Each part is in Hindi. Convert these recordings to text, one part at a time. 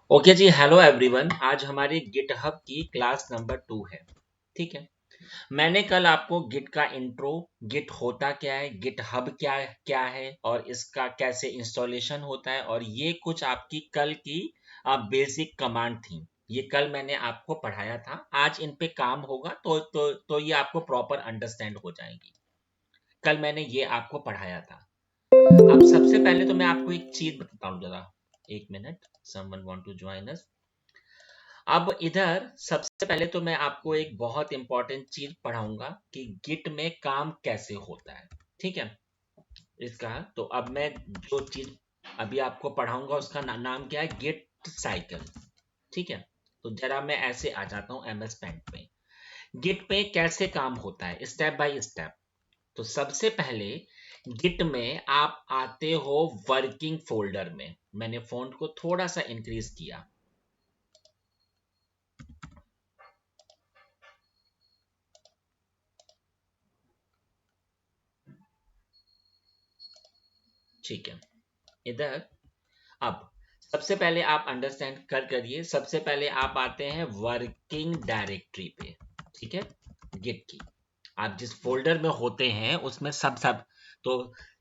ओके जी, हेलो एवरीवन। आज हमारी गिटहब की क्लास नंबर 2 है। ठीक है। मैंने कल आपको गिट का इंट्रो, गिट होता क्या है, गिटहब क्या क्या है और इसका कैसे इंस्टॉलेशन होता है, और ये कुछ आपकी कल की बेसिक कमांड थी। ये कल मैंने आपको पढ़ाया था। आज इन पे काम होगा तो ये आपको प्रॉपर अंडरस्टैंड हो जाएगी। कल मैंने ये आपको पढ़ाया था। अब सबसे पहले तो मैं आपको एक चीज बताता हूँ जरा। एक minute, someone want to join us. अब इधर सबसे पहले तो मैं आपको एक बहुत इंपॉर्टेंट चीज पढ़ाऊंगा कि गिट में काम कैसे होता है। ठीक है। इसका तो अब मैं जो चीज अभी आपको पढ़ाऊंगा उसका नाम क्या है, गिट साइकिल। ठीक है। तो जरा मैं ऐसे आ जाता हूँ एमएस पेंट में। गिट पे कैसे काम होता है स्टेप बाय स्टेप। तो सबसे पहले गिट में आप आते हो वर्किंग फोल्डर में। मैंने फॉन्ट को थोड़ा सा इंक्रीज किया। ठीक है। इधर अब सबसे पहले आप अंडरस्टैंड करिए। सबसे पहले आप आते हैं वर्किंग डायरेक्टरी पे। ठीक है। गिट की आप जिस फोल्डर में होते हैं उसमें सब सब तो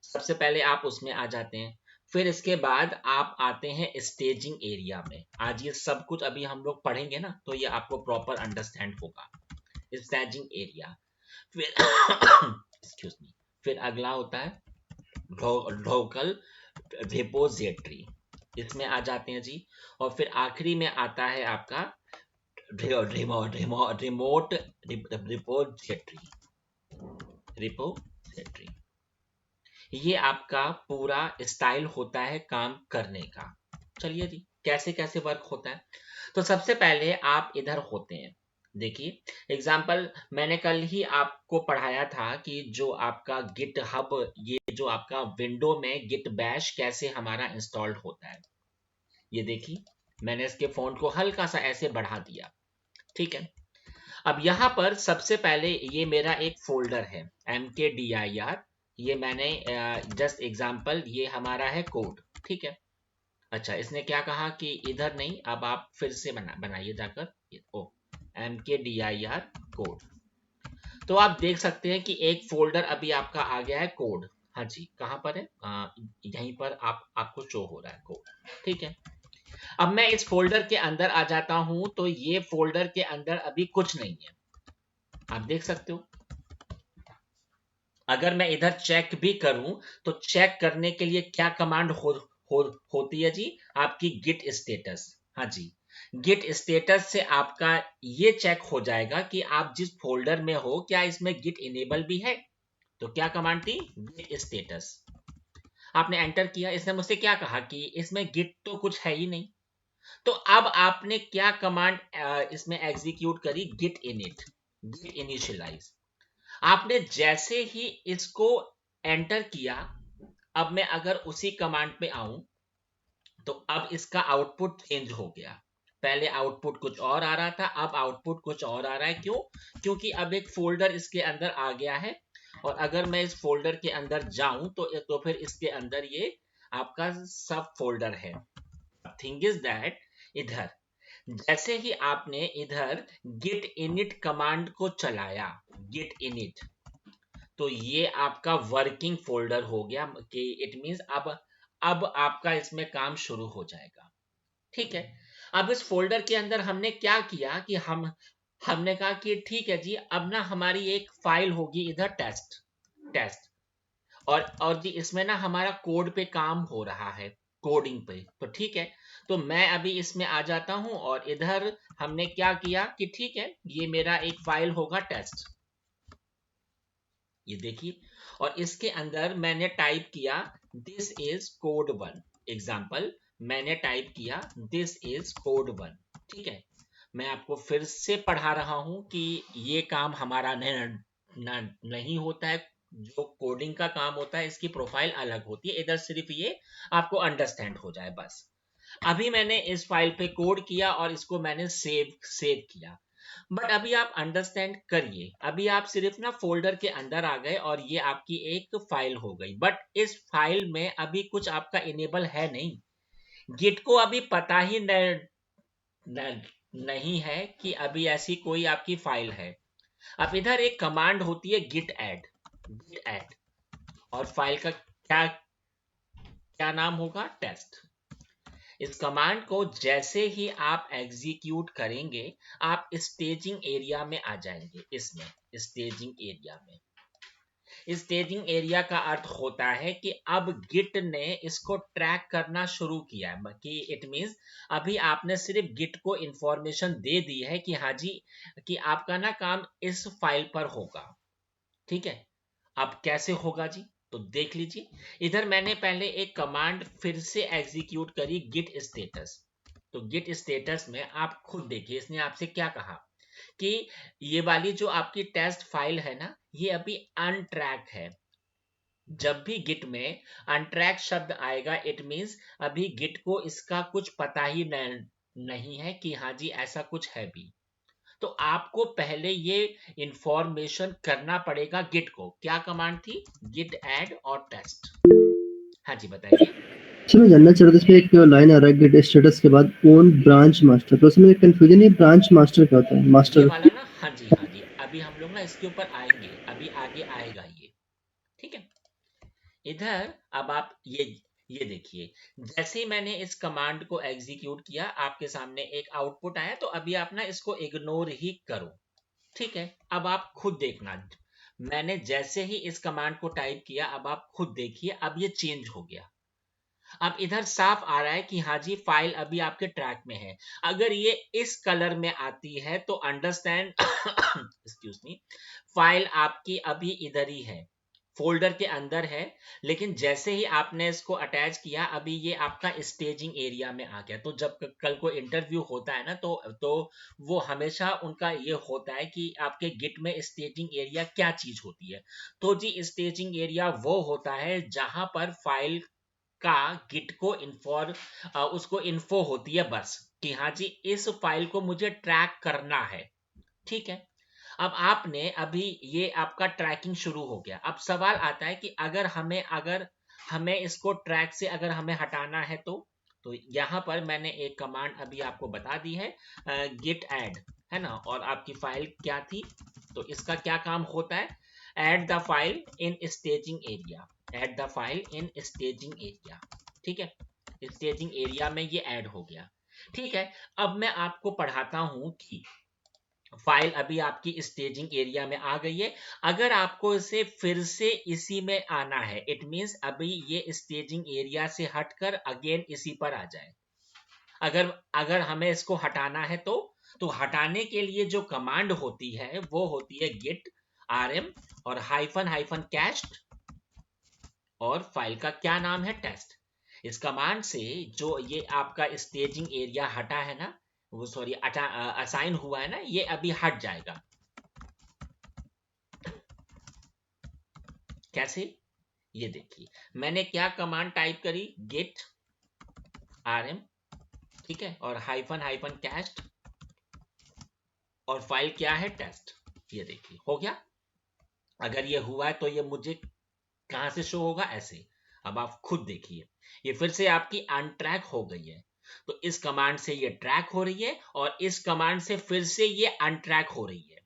सबसे पहले आप उसमें आ जाते हैं। फिर इसके बाद आप आते हैं स्टेजिंग एरिया में। आज ये सब कुछ अभी हम लोग पढ़ेंगे ना, तो ये आपको प्रॉपर अंडरस्टैंड होगा। Staging area. फिर एक्सक्यूज मी। फिर अगला होता है लोकल रिपोजिटरी। इसमें आ जाते हैं जी। और फिर आखिरी में आता है आपका रिमोट रिपोजिटरी। रिपोजिटरी ये आपका पूरा स्टाइल होता है काम करने का। चलिए जी, कैसे कैसे वर्क होता है। तो सबसे पहले आप इधर होते हैं। देखिए एग्जाम्पल, मैंने कल ही आपको पढ़ाया था कि जो आपका गिट हब, ये जो आपका विंडो में गिट बैश कैसे हमारा इंस्टॉल्ड होता है। ये देखिए, मैंने इसके फॉन्ट को हल्का सा ऐसे बढ़ा दिया। ठीक है। अब यहाँ पर सबसे पहले ये मेरा एक फोल्डर है mkdir। ये मैंने जस्ट एग्जांपल, ये हमारा है कोड। ठीक है। अच्छा, इसने क्या कहा कि इधर नहीं, अब आप फिर से बनाइए जाकर। ओ mkdir कोड। तो आप देख सकते हैं कि एक फोल्डर अभी आपका आ गया है कोड। हाँ जी, कहाँ पर है, यहीं पर आपको शो हो रहा है कोड। ठीक है। अब मैं इस फोल्डर के अंदर आ जाता हूं तो ये फोल्डर के अंदर अभी कुछ नहीं है। आप देख सकते हो। अगर मैं इधर चेक भी करूं तो चेक करने के लिए क्या कमांड होती है जी, आपकी गिट स्टेटस। हाँ जी, गिट स्टेटस से आपका ये चेक हो जाएगा कि आप जिस फोल्डर में हो क्या इसमें गिट इनेबल भी है। तो क्या कमांड थी, गिट स्टेटस। आपने एंटर किया, इसने मुझसे क्या कहा कि इसमें गिट तो कुछ है ही नहीं। तो अब आपने क्या कमांड इसमें एग्जीक्यूट करी, गिट इनिट, गिट इनिशियलाइज। आपने जैसे ही इसको एंटर किया, अब मैं अगर उसी कमांड पे आऊं तो अब इसका आउटपुट चेंज हो गया। पहले आउटपुट कुछ और आ रहा था, अब आउटपुट कुछ और आ रहा है। क्यों? क्योंकि अब एक फोल्डर इसके अंदर आ गया है। और अगर मैं इस फोल्डर के अंदर जाऊं तो फिर इसके अंदर ये आपका सब फोल्डर है। थिंग इज दैट इधर जैसे ही आपने इधर गिट इनिट कमांड को चलाया, गिट इनिट, तो ये आपका वर्किंग फोल्डर हो गया कि इट मींस अब आपका इसमें काम शुरू हो जाएगा। ठीक है। अब इस फोल्डर के अंदर हमने क्या किया कि हमने कहा कि ठीक है जी, अब ना हमारी एक फाइल होगी इधर, टेस्ट टेस्ट। और जी इसमें ना हमारा कोड पे काम हो रहा है, कोडिंग पे। तो ठीक है। तो मैं अभी इसमें आ जाता हूं और इधर हमने क्या किया कि ठीक है, ये मेरा एक फाइल होगा टेस्ट। ये देखिए, और इसके अंदर मैंने टाइप किया this is code one. Example, मैंने टाइप किया दिस इज कोड वन। ठीक है। मैं आपको फिर से पढ़ा रहा हूं कि ये काम हमारा नहीं होता है। जो कोडिंग का काम होता है इसकी प्रोफाइल अलग होती है। इधर सिर्फ ये आपको अंडरस्टैंड हो जाए बस। अभी मैंने इस फाइल पे कोड किया और इसको मैंने सेव किया। बट अभी आप अंडरस्टैंड करिए, अभी आप सिर्फ ना फोल्डर के अंदर आ गए और ये आपकी एक फाइल हो गई। बट इस फाइल में अभी कुछ आपका इनेबल है नहीं। गिट को अभी पता ही न, नहीं है कि अभी ऐसी कोई आपकी फाइल है। अब इधर एक कमांड होती है गिट ऐड, और फाइल का क्या क्या नाम होगा, टेस्ट। इस कमांड को जैसे ही आप एग्जीक्यूट करेंगे, आप स्टेजिंग एरिया में आ जाएंगे। इसमें स्टेजिंग एरिया में, स्टेजिंग एरिया का अर्थ होता है कि अब गिट ने इसको ट्रैक करना शुरू किया है, कि इट मींस अभी आपने सिर्फ गिट को इंफॉर्मेशन दे दी है कि हाँ जी, कि आपका ना काम इस फाइल पर होगा। ठीक है, अब कैसे होगा जी, तो देख लीजिए। इधर मैंने पहले एक कमांड फिर से एग्जीक्यूट करी, गिट स्टेटस। तो गिट स्टेटस में आप खुद देखिए इसने आपसे क्या कहा कि ये वाली जो आपकी टेस्ट फाइल है ना, ये अभी अनट्रैक है। जब भी गिट में अनट्रैक शब्द आएगा, इट मींस अभी गिट को इसका कुछ पता ही नहीं है कि हाँ जी ऐसा कुछ है भी। तो आपको पहले ये इंफॉर्मेशन करना पड़ेगा गिट को। क्या कमांड थी, गिट ऐड और टेस्ट। हाँ जी बताइए। अच्छा, मैं जानना चाह रहा था इसमें एक लाइन आ रहा है गेट स्टेटस के बाद ओन ब्रांच मास्टर, तो उसमें एक कंफ्यूजन, ये ब्रांच मास्टर क्या होता है? ये मास्टर। वाला ना, हाँ जी हाँ जी, अभी हम लोग ना इसके ऊपर आएंगे, अभी आगे आएगा ये। ठीक है, इधर अब आप ये देखिए, जैसे ही मैंने इस कमांड को एग्जीक्यूट किया, आपके सामने एक आउटपुट आया। तो अभी आप ना इसको इग्नोर ही करो। ठीक है, अब आप खुद देखना, मैंने जैसे ही इस कमांड को टाइप किया, अब आप खुद देखिए, अब ये चेंज हो गया। अब इधर साफ आ रहा है कि हाँ जी फाइल अभी आपके ट्रैक में है। अगर ये इस कलर में आती है तो अंडरस्टैंड एक्सक्यूज मी, फाइल आपकी अभी इधर ही है, फोल्डर के अंदर है। लेकिन जैसे ही आपने इसको अटैच किया, अभी ये आपका स्टेजिंग एरिया में आ गया। तो जब कल को इंटरव्यू होता है ना, तो वो हमेशा उनका ये होता है कि आपके गिट में स्टेजिंग एरिया क्या चीज होती है। तो जी स्टेजिंग एरिया वो होता है जहां पर फाइल का गिट को उसको इन्फो होती है बस, कि हाँ जी इस फाइल को मुझे ट्रैक करना है। ठीक है, अब आपने अभी ये आपका ट्रैकिंग शुरू हो गया। अब सवाल आता है कि अगर हमें इसको ट्रैक से अगर हमें हटाना है तो यहां पर मैंने एक कमांड अभी आपको बता दी है, गिट ऐड, है ना। और आपकी फाइल क्या थी, तो इसका क्या काम होता है, add the file in staging area, add the file in staging area. ठीक है, स्टेजिंग एरिया में ये ऐड हो गया। ठीक है, अब मैं आपको पढ़ाता हूं कि फाइल अभी आपकी स्टेजिंग एरिया में आ गई है। अगर आपको इसे फिर से इसी में आना है, इट मींस अभी ये स्टेजिंग एरिया से हटकर अगेन इसी पर आ जाए। अगर अगर हमें इसको हटाना है तो हटाने के लिए जो कमांड होती है वो होती है गिट rm और हाइफन हाइफन कैस्ट, और फाइल का क्या नाम है, टेस्ट। इस कमांड से जो ये आपका स्टेजिंग एरिया हटा है ना, वो सॉरी असाइन हुआ है ना, ये अभी हट जाएगा। कैसे, ये देखिए, मैंने क्या कमांड टाइप करी, गिट rm, ठीक है, और हाइफन हाइफन कैस्ट, और फाइल क्या है, टेस्ट। ये देखिए हो गया। अगर ये हुआ है तो ये मुझे कहां से शो होगा, ऐसे। अब आप खुद देखिए, ये फिर से आपकी अनट्रैक हो गई है। तो इस कमांड से ये ट्रैक हो रही है, और इस कमांड से फिर से ये अनट्रैक हो रही है।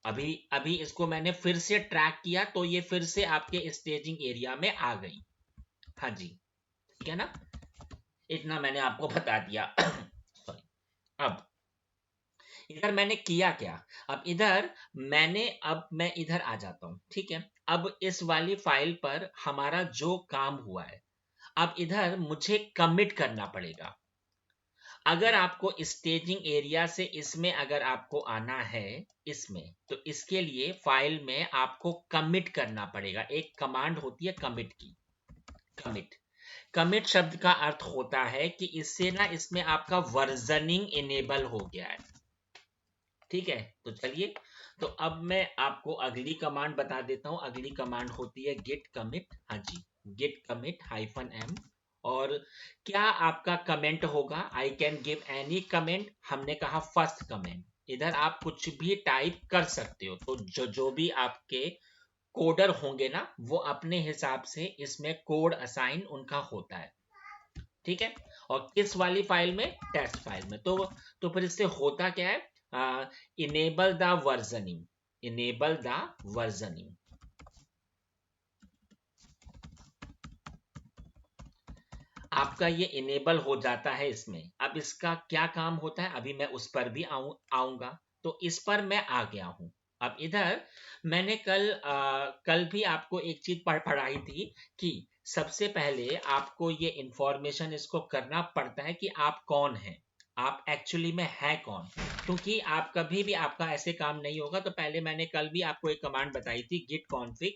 अभी अभी इसको मैंने फिर से ट्रैक किया, तो ये फिर से आपके स्टेजिंग एरिया में आ गई। हाँ जी, ठीक है ना, इतना मैंने आपको बता दिया। सॉरी। अब इधर मैंने किया क्या, अब मैं इधर आ जाता हूं। ठीक है, अब इस वाली फाइल पर हमारा जो काम हुआ है, अब इधर मुझे कमिट करना पड़ेगा। अगर आपको स्टेजिंग एरिया से इसमें अगर आपको आना है, इसमें, तो इसके लिए फाइल में आपको कमिट करना पड़ेगा। एक कमांड होती है कमिट की, कमिट। कमिट शब्द का अर्थ होता है कि इससे ना इसमें आपका वर्जनिंग इनेबल हो गया है। ठीक है, तो चलिए, तो अब मैं आपको अगली कमांड बता देता हूं। अगली कमांड होती है गिट कमिट। हाँ जी, गिट कमिट हाइफन एम। और क्या आपका कमेंट होगा, आई कैन गिव एनी कमेंट, हमने कहा फर्स्ट कमेंट। इधर आप कुछ भी टाइप कर सकते हो, तो जो जो भी आपके कोडर होंगे ना, वो अपने हिसाब से इसमें कोड असाइन उनका होता है। ठीक है, और किस वाली फाइल में, टेस्ट फाइल में। तो फिर इससे होता क्या है, enable the versioning, enable the versioning. आपका ये इनेबल हो जाता है इसमें। अब इसका क्या काम होता है, अभी मैं उस पर भी आऊंगा। तो इस पर मैं आ गया हूं। अब इधर मैंने कल भी आपको एक चीज पढ़ाई थी कि सबसे पहले आपको ये इंफॉर्मेशन इसको करना पड़ता है कि आप कौन हैं, आप एक्चुअली में है कौन। क्योंकि आप कभी भी आपका ऐसे काम नहीं होगा। तो पहले मैंने कल भी आपको एक कमांड बताई थी, गिट कॉन्फिग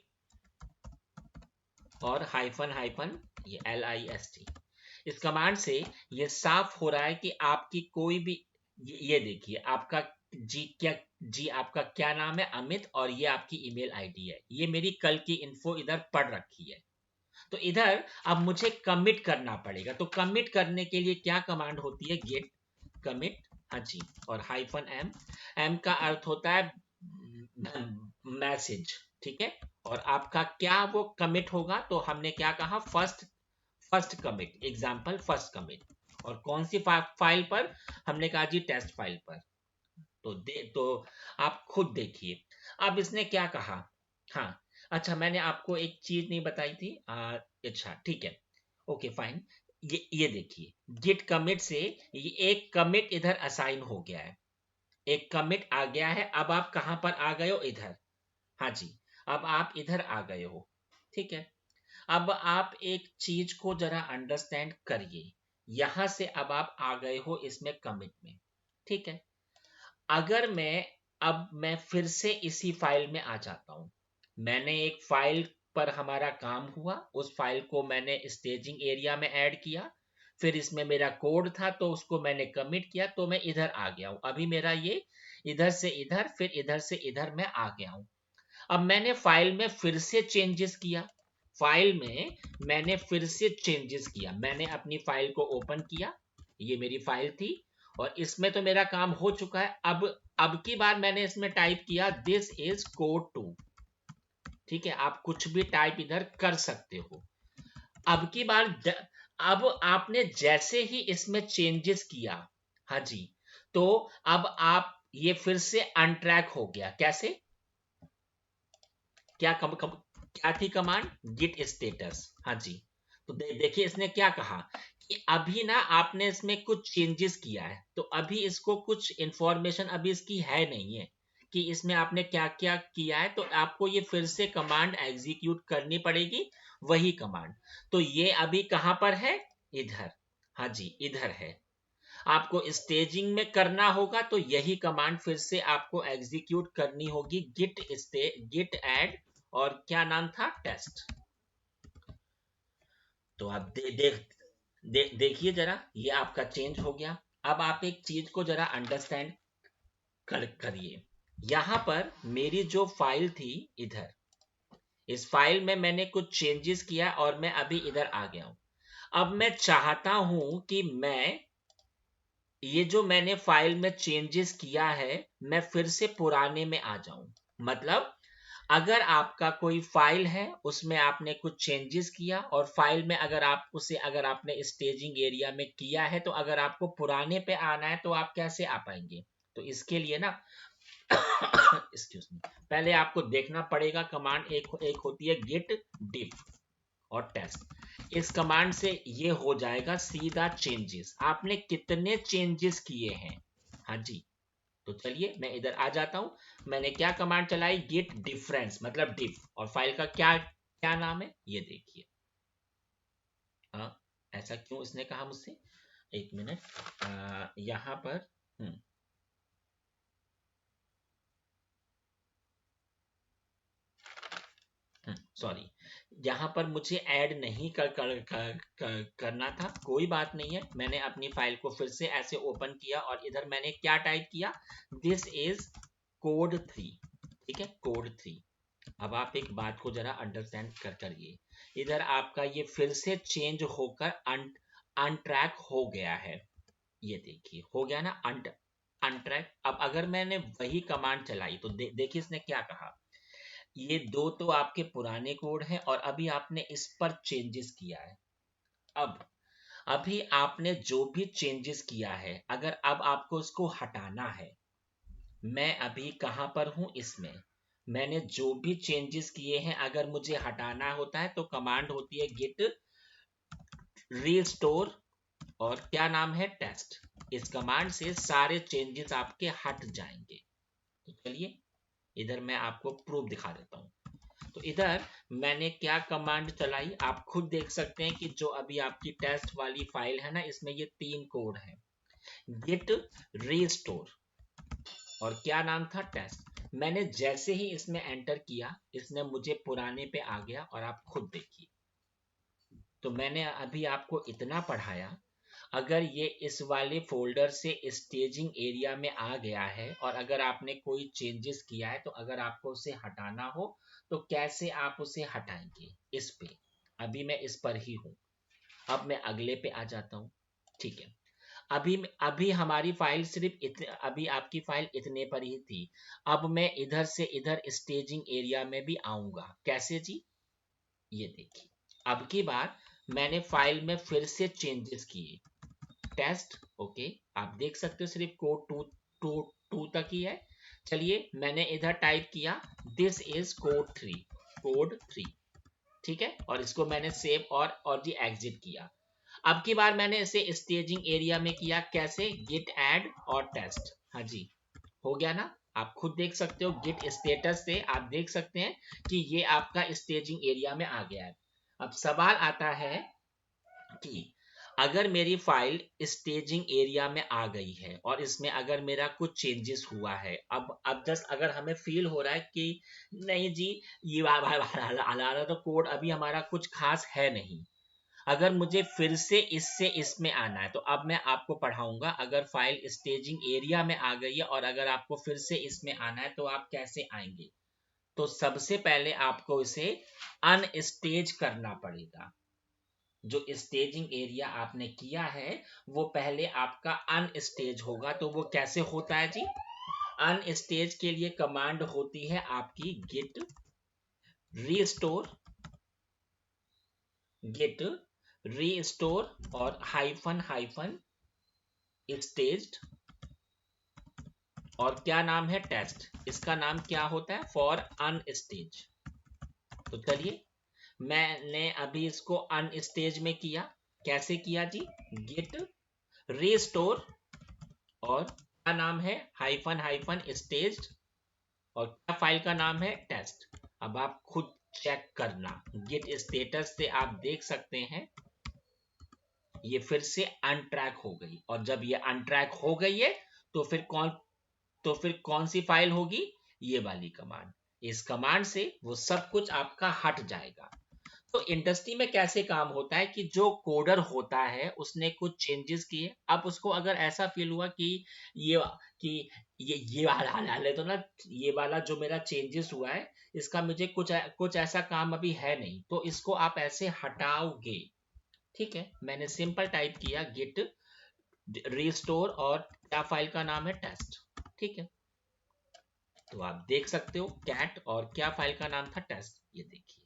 और हाइफन हाइफन ये LIST। इस कमांड से ये साफ हो रहा है कि आपकी कोई भी, ये देखिए आपका जी आपका क्या नाम है, अमित, और ये आपकी ईमेल आईडी है। ये मेरी कल की इन्फो इधर पढ़ रखी है। तो इधर अब मुझे कमिट करना पड़ेगा। तो कमिट करने के लिए क्या कमांड होती है, गेट कमिट, हाँ जी, और हाइफन एम। एम का अर्थ होता है मैसेज, ठीक है। और आपका क्या वो कमिट होगा, तो हमने क्या कहा, first commit, example first commit. और कौन सी फाइल पर, हमने कहा जी टेस्ट फाइल पर। तो आप खुद देखिए। अब इसने क्या कहा, हाँ, अच्छा मैंने आपको एक चीज नहीं बताई थी, अच्छा ठीक है, ओके फाइन। ये देखिए, गिट कमिट से ये एक कमिट इधर असाइन हो गया है, एक कमिट आ गया है। अब आप कहां पर आ गए हो, इधर, हाँ जी, अब आप इधर आ गए हो, ठीक है। अब आप एक चीज को जरा अंडरस्टैंड करिए। यहां से अब आप आ गए हो इसमें कमिट में, ठीक है। अगर मैं फिर से इसी फाइल में आ जाता हूं, मैंने एक फाइल पर हमारा काम हुआ, उस फाइल को मैंने स्टेजिंग एरिया में ऐड किया, फिर इसमें मेरा कोड था तो उसको मैंने कमिट किया, तो मैं इधर आ गया हूं। अभी मेरा ये इधर से इधर, फिर इधर से इधर मैं आ गया हूं। अब मैंने फाइल में फिर से चेंजेस किया, फाइल में मैंने फिर से चेंजेस किया, मैंने अपनी फाइल को ओपन किया, ये मेरी फाइल थी, और इसमें तो मेरा काम हो चुका है। अब की बार मैंने इसमें टाइप किया दिस इज कोड 2, ठीक है। आप कुछ भी टाइप इधर कर सकते हो। अब की बार अब आपने जैसे ही इसमें चेंजेस किया, हाँ जी, तो अब आप ये फिर से अनट्रैक हो गया। कैसे, क्या थी कमांड, गिट स्टेटस, हाँ जी। तो देखिए इसने क्या कहा कि अभी ना आपने इसमें कुछ चेंजेस किया है, तो अभी इसको कुछ इंफॉर्मेशन अभी इसकी है नहीं है कि इसमें आपने क्या क्या किया है। तो आपको ये फिर से कमांड एग्जीक्यूट करनी पड़ेगी, वही कमांड। तो ये अभी कहां पर है, इधर, हाँ जी, इधर है। आपको स्टेजिंग में करना होगा तो यही कमांड फिर से आपको एग्जीक्यूट करनी होगी, गिट एड, और क्या नाम था, टेस्ट। तो आप देखिए जरा, ये आपका चेंज हो गया। अब आप एक चीज को जरा अंडरस्टैंड करिए। यहां पर मेरी जो फाइल थी इधर, इस फाइल में मैंने कुछ चेंजेस किया और मैं अभी इधर आ गया हूं। अब मैं चाहता हूं कि मैं ये जो मैंने फाइल में चेंजेस किया है, मैं फिर से पुराने में आ जाऊं। मतलब अगर आपका कोई फाइल है, उसमें आपने कुछ चेंजेस किया, और फाइल में अगर आपने स्टेजिंग एरिया में किया है, तो अगर आपको पुराने पे आना है तो आप कैसे आ पाएंगे। तो इसके लिए ना एक्सक्यूज मी, पहले आपको देखना पड़ेगा कमांड, एक होती है गिट डिफ और टेस्ट। इस कमांड से ये हो जाएगा सीधा चेंजेस, आपने कितने चेंजेस किए हैं, हाँ जी। तो चलिए मैं इधर आ जाता हूं। मैंने क्या कमांड चलाई, गेट डिफरेंस, मतलब डिफ, और फाइल का क्या क्या नाम है, ये देखिए। हाँ, ऐसा क्यों इसने कहा मुझसे, एक मिनट, यहां पर सॉरी, यहाँ पर मुझे ऐड नहीं करना था, कोई बात नहीं है। मैंने अपनी फाइल को फिर से ऐसे ओपन किया और इधर मैंने क्या टाइप किया, दिस इज कोड 3, ठीक है, कोड 3। अब आप एक बात को जरा अंडरस्टैंड करिए, इधर आपका ये फिर से चेंज होकर अनट्रैक हो गया है, ये देखिए हो गया ना अनट्रैक। अब अगर मैंने वही कमांड चलाई तो देखिए इसने क्या कहा, ये दो तो आपके पुराने कोड हैं और अभी आपने इस पर चेंजेस किया है। अब अभी आपने जो भी चेंजेस किया है, अगर अब आपको उसको हटाना है, मैं अभी कहां पर हूं, इसमें मैंने जो भी चेंजेस किए हैं अगर मुझे हटाना होता है तो कमांड होती है गिट रीस्टोर और क्या नाम है, टेस्ट। इस कमांड से सारे चेंजेस आपके हट जाएंगे। तो चलिए इधर मैं आपको प्रूफ दिखा देता हूं। तो इधर मैंने क्या कमांड चलाई, आप खुद देख सकते हैं कि जो अभी आपकी टेस्ट वाली फाइल है ना, इसमें ये 3 कोड है, गिट रीस्टोर और क्या नाम था, टेस्ट। मैंने जैसे ही इसमें एंटर किया, इसने मुझे पुराने पे आ गया और आप खुद देखिए। तो मैंने अभी आपको इतना पढ़ाया, अगर ये इस वाले फोल्डर से स्टेजिंग एरिया में आ गया है और अगर आपने कोई चेंजेस किया है तो अगर आपको उसे हटाना हो तो कैसे आप उसे हटाएंगे, इस पे। अभी मैं इस पर ही हूं, अब मैं अगले पे आ जाता हूं। ठीक है, अभी अभी हमारी फाइल सिर्फ इतने, अभी आपकी फाइल इतने पर ही थी। अब मैं इधर से इधर स्टेजिंग एरिया में भी आऊंगा, कैसे जी, ये देखिए। अब की बार मैंने फाइल में फिर से चेंजेस किए, टेस्ट, ओके, आप देख सकते हो सिर्फ कोड टू टू टू तक ही है। चलिए मैंने इधर टाइप किया दिस इज कोड 3, ठीक है, और इसको मैंने सेव और जी एग्जिट किया। अब की बार मैंने इसे स्टेजिंग एरिया में किया, कैसे, गिट ऐड और टेस्ट। हाँ जी, हो गया ना, आप खुद देख सकते हो गिट स्टेटस से आप देख सकते हैं कि ये आपका स्टेजिंग एरिया में आ गया है। अब सवाल आता है कि अगर मेरी फाइल स्टेजिंग एरिया में आ गई है और इसमें अगर मेरा कुछ चेंजेस हुआ है, अब जस्ट अगर हमें फील हो रहा है कि नहीं जी, ये वाला तो कोड अभी हमारा कुछ खास है नहीं, अगर मुझे फिर से इससे इसमें आना है, तो अब मैं आपको पढ़ाऊंगा अगर फाइल स्टेजिंग एरिया में आ गई है और अगर आपको फिर से इसमें आना है तो आप कैसे आएंगे। तो सबसे पहले आपको इसे अनस्टेज करना पड़ेगा। जो स्टेजिंग एरिया आपने किया है वो पहले आपका अनस्टेज होगा। तो वो कैसे होता है जी, अनस्टेज के लिए कमांड होती है आपकी गिट रीस्टोर, गिट रीस्टोर और हाइफन हाइफन स्टेज्ड और क्या नाम है, टेस्ट। इसका नाम क्या होता है, फॉर अनस्टेज। तो चलिए मैंने अभी इसको अनस्टेज में किया, कैसे किया जी, गिट रीस्टोर और क्या नाम है, हाइफन हाइफन स्टेज्ड और क्या फाइल का नाम है, टेस्ट। अब आप खुद चेक करना, गिट स्टेटस से आप देख सकते हैं ये फिर से अनट्रैक हो गई, और जब ये अनट्रैक हो गई है तो फिर कौन सी फाइल होगी, ये वाली कमांड। इस कमांड से वो सब कुछ आपका हट जाएगा। तो इंडस्ट्री में कैसे काम होता है कि जो कोडर होता है उसने कुछ चेंजेस किए, अब उसको अगर ऐसा फील हुआ कि ये कि ये वाला हाल है, तो ना ये वाला जो मेरा चेंजेस हुआ है इसका मुझे कुछ ऐसा काम अभी है नहीं, तो इसको आप ऐसे हटाओगे। ठीक है, मैंने सिंपल टाइप किया गिट रिस्टोर और क्या फाइल का नाम है, टेस्ट। ठीक है, तो आप देख सकते हो कैट और क्या फाइल का नाम था, टेस्ट, ये देखिए।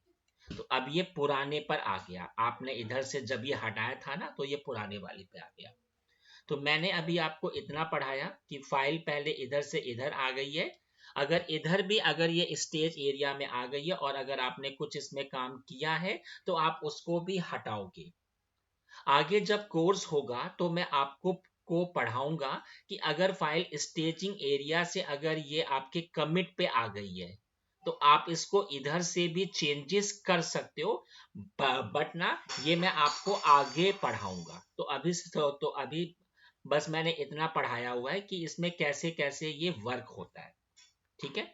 तो अब ये पुराने पर आ गया, आपने इधर से जब ये हटाया था ना तो ये पुराने वाले पे आ गया। तो मैंने अभी आपको इतना पढ़ाया कि फाइल पहले इधर से इधर आ गई है, अगर इधर भी अगर ये स्टेज एरिया में आ गई है और अगर आपने कुछ इसमें काम किया है तो आप उसको भी हटाओगे। आगे जब कोर्स होगा तो मैं आपको को पढ़ाऊंगा कि अगर फाइल स्टेजिंग एरिया से अगर ये आपके कमिट पे आ गई है तो आप इसको इधर से भी चेंजेस कर सकते हो, बट ना ये मैं आपको आगे पढ़ाऊंगा। तो अभी बस मैंने इतना पढ़ाया हुआ है कि इसमें कैसे कैसे ये वर्क होता है। ठीक है,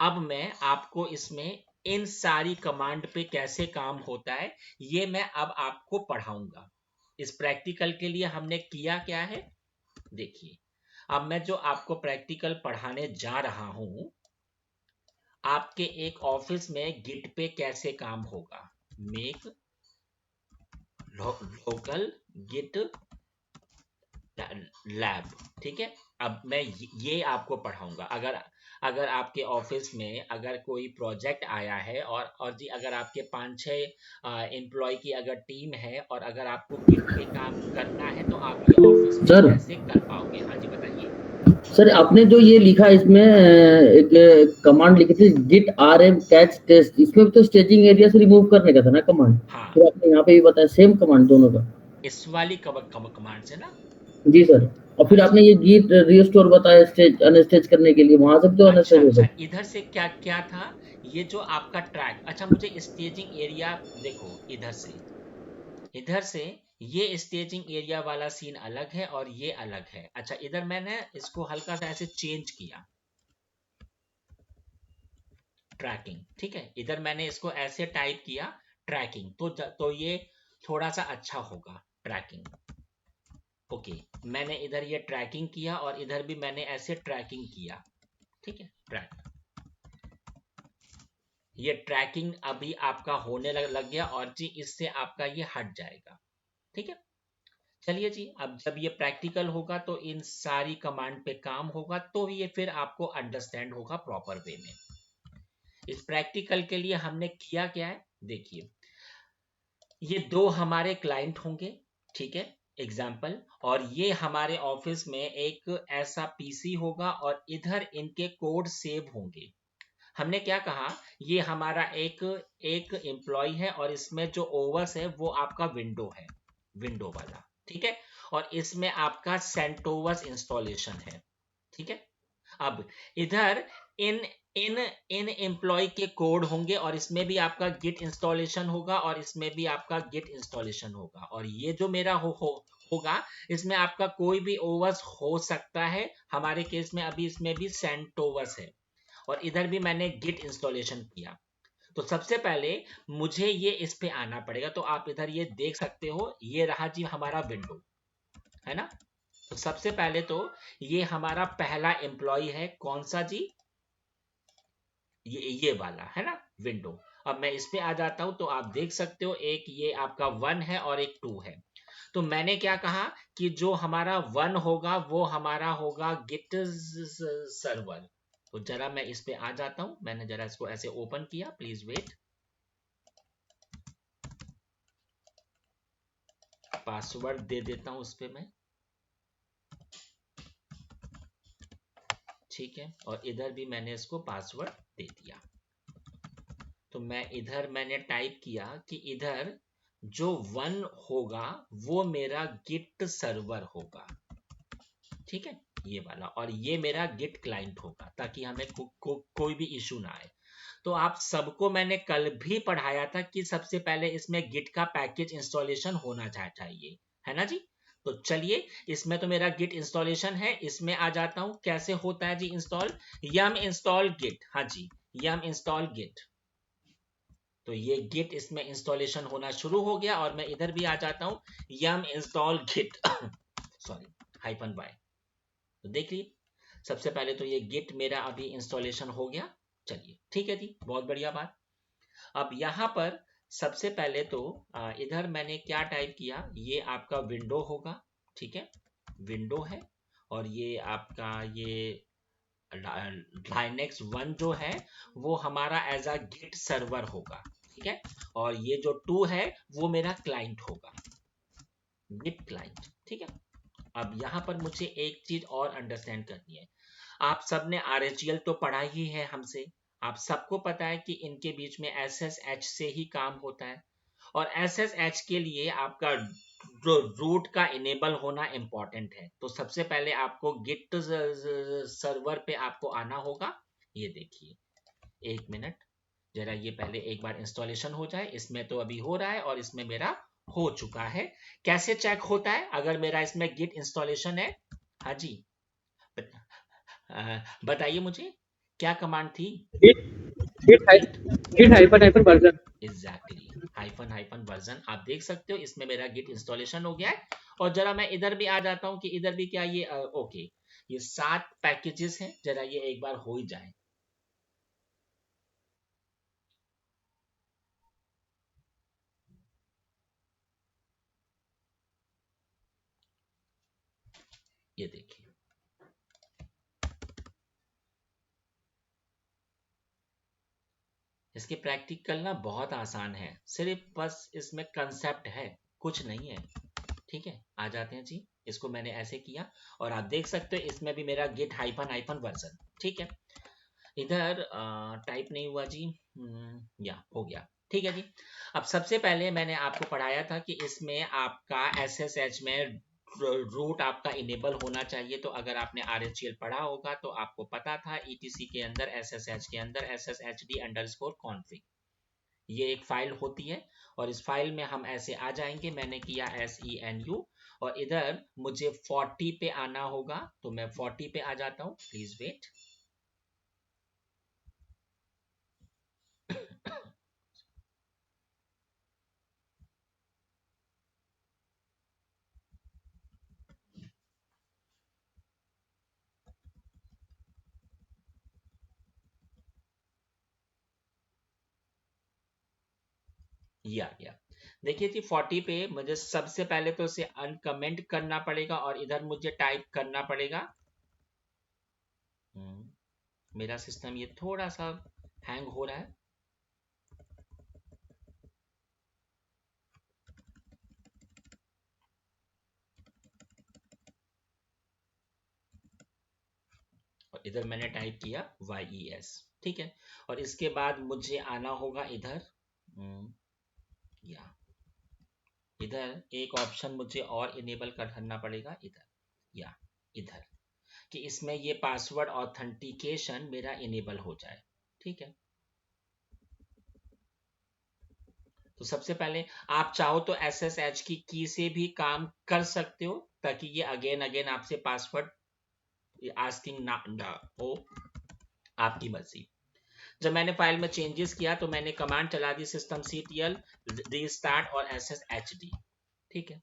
अब मैं आपको इसमें इन सारी कमांड पे कैसे काम होता है ये मैं अब आपको पढ़ाऊंगा। इस प्रैक्टिकल के लिए हमने किया क्या है, देखिए। अब मैं जो आपको प्रैक्टिकल पढ़ाने जा रहा हूं, आपके एक ऑफिस में गिट पे कैसे काम होगा, मेक लोकल गिट लैब, ठीक है। अब मैं ये आपको पढ़ाऊंगा। अगर अगर आपके ऑफिस में अगर कोई प्रोजेक्ट आया है और जी अगर आपके 5-6 एम्प्लॉय की अगर टीम है और अगर आपको गिट पे काम करना है तो आप ये ऑफिस में सर कैसे कर पाओगे? हाँ जी बताइए। सर आपने जो ये लिखा इसमें एक कमांड लिखी थी गिट rm कैच टेस्ट, इसमें भी तो स्टेजिंग एरिया से रिमूव करने का था ना कमांड, हाँ, तो आपने यहाँ पे भी बताया सेम कमांड दोनों का। इस वाली कमांड से ना। जी सर। और हाँ फिर आपने जी। ये गिट रिस्टोर बताया स्टेज अनस्टेज करने के लिए, वहां से भी तो अच्छा अनस्टेज हो अच्छा, सकता इधर से क्या क्या था? ये जो आपका ट्रैक, अच्छा मुझे स्टेजिंग एरिया देखो, इधर से ये स्टेजिंग एरिया वाला सीन अलग है और ये अलग है। अच्छा इधर मैंने इसको हल्का सा ऐसे चेंज किया, ट्रैकिंग, ठीक है, इधर मैंने इसको ऐसे टाइप किया ट्रैकिंग, तो ये थोड़ा सा अच्छा होगा ट्रैकिंग। ओके, मैंने इधर ये ट्रैकिंग किया और इधर भी मैंने ऐसे ट्रैकिंग किया, ठीक है, ट्रैक, ये ट्रैकिंग अभी आपका होने लग गया और जी इससे आपका ये हट जाएगा, ठीक है। चलिए जी, अब जब ये प्रैक्टिकल होगा तो इन सारी कमांड पे काम होगा, तो ये फिर आपको अंडरस्टैंड होगा प्रॉपर वे में। इस प्रैक्टिकल के लिए हमने किया क्या है, देखिए, ये दो हमारे क्लाइंट होंगे, ठीक है, एग्जाम्पल, और ये हमारे ऑफिस में एक ऐसा पीसी होगा और इधर इनके कोड सेव होंगे। हमने क्या कहा, ये हमारा एक एक एम्प्लॉय है और इसमें जो ओवस है वो आपका विंडो है, विंडो वाला, ठीक है, और इसमें आपका सेंटोवस इंस्टॉलेशन है, ठीक है। अब इधर इन इन इन एम्प्लॉय के कोड होंगे और इसमें भी आपका गिट इंस्टॉलेशन होगा और इसमें भी आपका गिट इंस्टॉलेशन होगा, और ये जो मेरा होगा, इसमें आपका कोई भी ओवस हो सकता है। हमारे केस में अभी इसमें भी सेंटोवस है और इधर भी मैंने गिट इंस्टॉलेशन किया। तो सबसे पहले मुझे ये इस पे आना पड़ेगा, तो आप इधर ये देख सकते हो, ये रहा जी हमारा विंडो, है ना। तो सबसे पहले तो ये हमारा पहला एम्प्लॉय है, कौन सा जी, ये वाला है ना, विंडो। अब मैं इस पे आ जाता हूं तो आप देख सकते हो, एक ये आपका 1 है और एक 2 है। तो मैंने क्या कहा कि जो हमारा 1 होगा वो हमारा होगा गिट सर्वर। तो जरा मैं इस पे आ जाता हूं, मैंने जरा इसको ऐसे ओपन किया, प्लीज वेट, पासवर्ड दे देता हूं उस पे मैं, ठीक है, और इधर भी मैंने इसको पासवर्ड दे दिया। तो मैं इधर मैंने टाइप किया कि इधर जो 1 होगा वो मेरा गिट सर्वर होगा, ठीक है, ये वाला, और ये मेरा गिट क्लाइंट होगा, ताकि हमें कोई भी इशू ना आए। तो आप सबको मैंने कल भी पढ़ाया था कि सबसे पहले इसमें गिट का पैकेज इंस्टॉलेशन होना चाहिए, है ना जी। तो चलिए, इसमें तो मेरा गिट इंस्टॉलेशन है, इसमें आ जाता हूं, कैसे होता है जी इंस्टॉल, यम इंस्टॉल गिट, हाँ जी, यम इंस्टॉल गिट। तो ये गिट इसमें इंस्टॉलेशन होना शुरू हो गया और मैं इधर भी आ जाता हूं, yum install git sorry, hyphen Y. तो देखिए, सबसे पहले तो ये गिट मेरा अभी इंस्टॉलेशन हो गया। चलिए ठीक है जी, बहुत बढ़िया बात। अब यहाँ पर सबसे पहले तो इधर मैंने क्या टाइप किया, ये आपका विंडो होगा, ठीक है, विंडो है, और ये आपका ये लाइनेक्स 1 जो है वो हमारा एज अ गिट सर्वर होगा, ठीक है, और ये जो 2 है वो मेरा क्लाइंट होगा, गिट क्लाइंट, ठीक है। अब यहाँ पर मुझे एक चीज और अंडरस्टैंड करनी है। आप सबने RHEL तो पढ़ा ही है हमसे, आप सबको पता है कि इनके बीच में SSH से ही काम होता है, और SSH के लिए आपका रूट का इनेबल होना इंपॉर्टेंट है। तो सबसे पहले आपको गिट सर्वर पे आपको आना होगा। ये देखिए, एक मिनट, जरा ये पहले एक बार इंस्टॉलेशन हो जाए। इसमें तो अभी हो रहा है और इसमें मेरा हो चुका है। कैसे चेक होता है अगर मेरा इसमें गिट इंस्टॉलेशन है? हाँ जी, बताइए मुझे, क्या कमांड थी? Git git git, git hyphen hyphen version. Exactly, hyphen hyphen version. आप देख सकते हो इसमें मेरा गिट इंस्टॉलेशन हो गया है। और जरा मैं इधर भी आ जाता हूं कि इधर भी क्या ये ओके, ये 7 पैकेजेस हैं, जरा ये एक बार हो ही जाए। ये देखिए, इसके प्रैक्टिकल ना बहुत आसान है, सिर्फ बस इसमें कंसेप्ट है, कुछ नहीं है। ठीक है, आ जाते हैं जी। इसको मैंने ऐसे किया और आप देख सकते हो इसमें भी मेरा गिट हाइफन हाइफन वर्जन। ठीक है, इधर टाइप नहीं हुआ जी। या हो गया। ठीक है जी। अब सबसे पहले मैंने आपको पढ़ाया था कि इसमें आपका SSH में रूट आपका इनेबल होना चाहिए। तो अगर आपने RHEL पढ़ा होगा तो आपको पता था ETC के अंदर SSH के अंदर sshd_config ये एक फाइल होती है और इस फाइल में हम ऐसे आ जाएंगे। मैंने किया SENU और इधर मुझे 40 पे आना होगा तो मैं 40 पे आ जाता हूँ। Please wait. या देखिए जी 40 पे मुझे सबसे पहले तो इसे अनकमेंट करना पड़ेगा और इधर मुझे टाइप करना पड़ेगा। मेरा सिस्टम ये थोड़ा सा हैंग हो रहा है। और इधर मैंने टाइप किया YES। ठीक है, और इसके बाद मुझे आना होगा इधर। या इधर एक ऑप्शन मुझे और इनेबल करना पड़ेगा इधर या इधर, कि इसमें ये पासवर्ड ऑथेंटिकेशन मेरा इनेबल हो जाए। ठीक है, तो सबसे पहले आप चाहो तो SSH की से भी काम कर सकते हो ताकि ये अगेन अगेन आपसे पासवर्ड आस्किंग ना हो, आपकी मर्जी। जब मैंने फाइल में चेंजेस किया तो मैंने कमांड चला दी systemctl रीस्टार्ट और SSHD। ठीक है,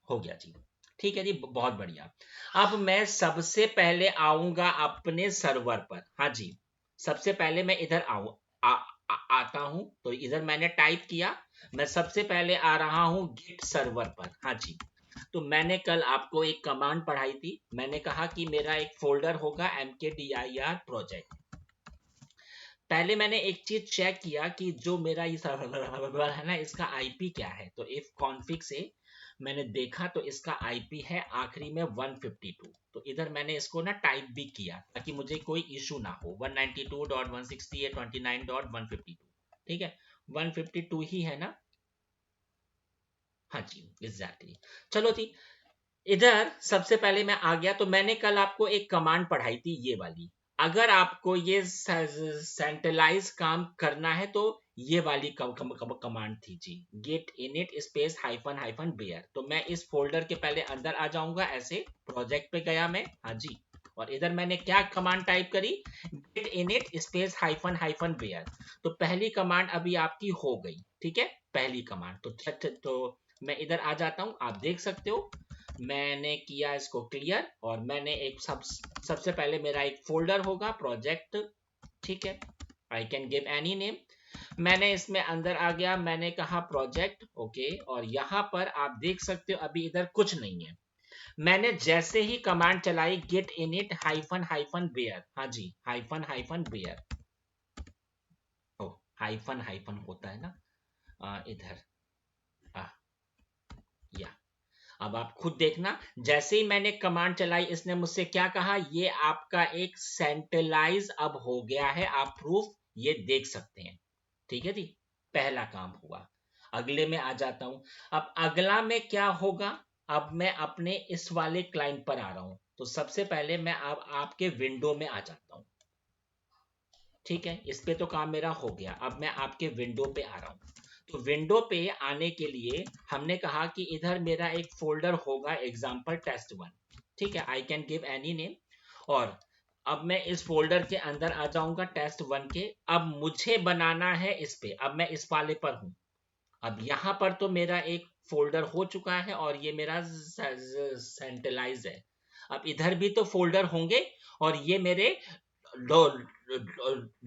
हो गया जी। ठीक है जी, बहुत बढ़िया। अब मैं सबसे पहले आऊंगा अपने सर्वर पर। हाँ जी, सबसे पहले मैं इधर आता हूं तो इधर मैंने टाइप किया। मैं सबसे पहले आ रहा हूं गिट सर्वर पर। हाँ जी, तो मैंने कल आपको एक कमांड पढ़ाई थी। मैंने कहा कि मेरा एक फोल्डर होगा mkdir प्रोजेक्ट। पहले मैंने एक चीज चेक किया कि जो मेरा ये सर्वर है ना, इसका आईपी क्या है। तो इफ कॉन्फिग से मैंने देखा तो इसका आईपी है आखिरी में 152। तो इधर मैंने इसको ना टाइप भी किया ताकि मुझे कोई इशू ना हो। 192.168.29.152। ठीक है, 152 ही है ना। हाँ जी, एग्जैक्टली। चलो जी, इधर सबसे पहले मैं आ गया तो मैंने कल आपको एक कमांड पढ़ाई थी ये वाली। अगर आपको ये सेंट्रलाइज काम करना है तो ये वाली कमांड थी जी, git init space hyphen hyphen bare. तो मैं इस फोल्डर के पहले अंदर आ जाऊंगा, ऐसे प्रोजेक्ट पे गया मैं। हाँ जी, और इधर मैंने क्या कमांड टाइप करी, git init space hyphen hyphen bare. तो पहली कमांड अभी आपकी हो गई। ठीक है, पहली कमांड तो मैं इधर आ जाता हूं। आप देख सकते हो मैंने किया इसको क्लियर और मैंने एक सबसे पहले मेरा एक फोल्डर होगा प्रोजेक्ट। ठीक है, आई कैन गिव एनी नेम। मैंने इसमें अंदर आ गया, मैंने कहा प्रोजेक्ट। ओके, और यहां पर आप देख सकते हो अभी इधर कुछ नहीं है। मैंने जैसे ही कमांड चलाई git init hyphen hyphen bare. हाँ जी, hyphen hyphen bare. Oh, hyphen hyphen होता है ना इधर। या अब आप खुद देखना, जैसे ही मैंने कमांड चलाई इसने मुझसे क्या कहा, ये आपका एक सेंट्रलाइज अब हो गया है। आप प्रूफ ये देख सकते हैं। ठीक है जी, पहला काम हुआ। अगले में आ जाता हूं। अब अगला में क्या होगा, अब मैं अपने इस वाले क्लाइंट पर आ रहा हूं। तो सबसे पहले मैं अब आपके विंडो में आ जाता हूं। ठीक है, इस पे तो काम मेरा हो गया। अब मैं आपके विंडो पे आ रहा हूं। तो विंडो पे आने के लिए हमने कहा कि इधर मेरा एक फोल्डर होगा एग्जाम्पल test1। ठीक है, आई कैन गिव एनी नेम। और अब मैं इस फोल्डर के अंदर आ जाऊंगा test1 के। अब मुझे बनाना है इस पे, अब मैं इस वाले पर हूं। अब यहां पर तो मेरा एक फोल्डर हो चुका है और ये मेरा सेंट्रलाइज है। अब इधर भी तो फोल्डर होंगे और ये मेरे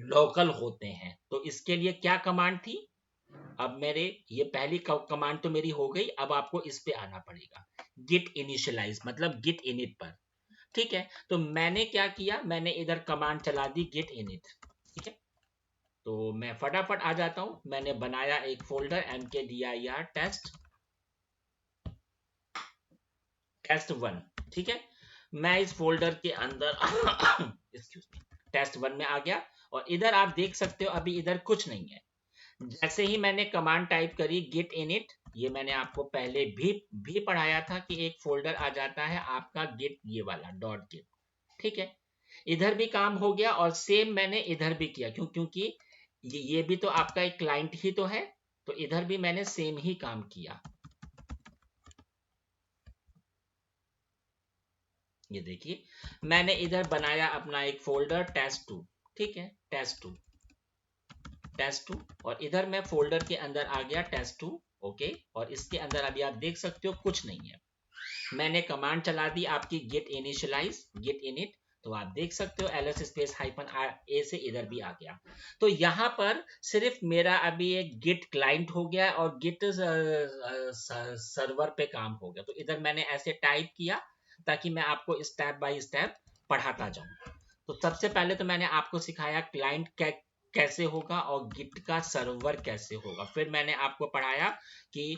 लोकल होते हैं। तो इसके लिए क्या कमांड थी, अब मेरे ये पहली कमांड तो मेरी हो गई। अब आपको इस पे आना पड़ेगा, गिट इनिशियलाइज मतलब गिट इनिट पर। ठीक है, तो मैंने क्या किया, मैंने इधर कमांड चला दी गिट इनिट। ठीक है, तो मैं फटाफट आ जाता हूं। मैंने बनाया एक फोल्डर mkdir test1, ठीक है। मैं इस फोल्डर के अंदर एक्सक्यूज मी, test1 में आ गया और इधर आप देख सकते हो अभी इधर कुछ नहीं है। जैसे ही मैंने कमांड टाइप करी git init, ये मैंने आपको पहले भी पढ़ाया था कि एक फोल्डर आ जाता है आपका git, ये वाला .git, ठीक है। इधर भी काम हो गया और सेम मैंने इधर भी किया, क्योंकि ये भी तो आपका एक क्लाइंट ही तो है, तो इधर भी मैंने सेम ही काम किया। ये देखिए मैंने इधर बनाया अपना एक फोल्डर test2, ठीक है, test2 और इधर मैं फोल्डर के अंदर आ गया test2, ओके। और इसके अंदर अभी आप देख सकते हो कुछ नहीं है। मैंने कमांड चला दी आपकी git initialize git init, तो आप देख सकते हो ls स्पेस -a से इधर भी आ गया। तो यहाँ पर सिर्फ मेरा अभी एक git क्लाइंट हो गया और git सर्वर पे काम हो गया। तो इधर मैंने ऐसे टाइप किया ताकि मैं आपको स्टेप बाय स्टेप पढ़ाता जाऊं। तो सबसे पहले तो मैंने आपको सिखाया क्लाइंट कैसे होगा और गिट का सर्वर कैसे होगा। फिर मैंने आपको पढ़ाया कि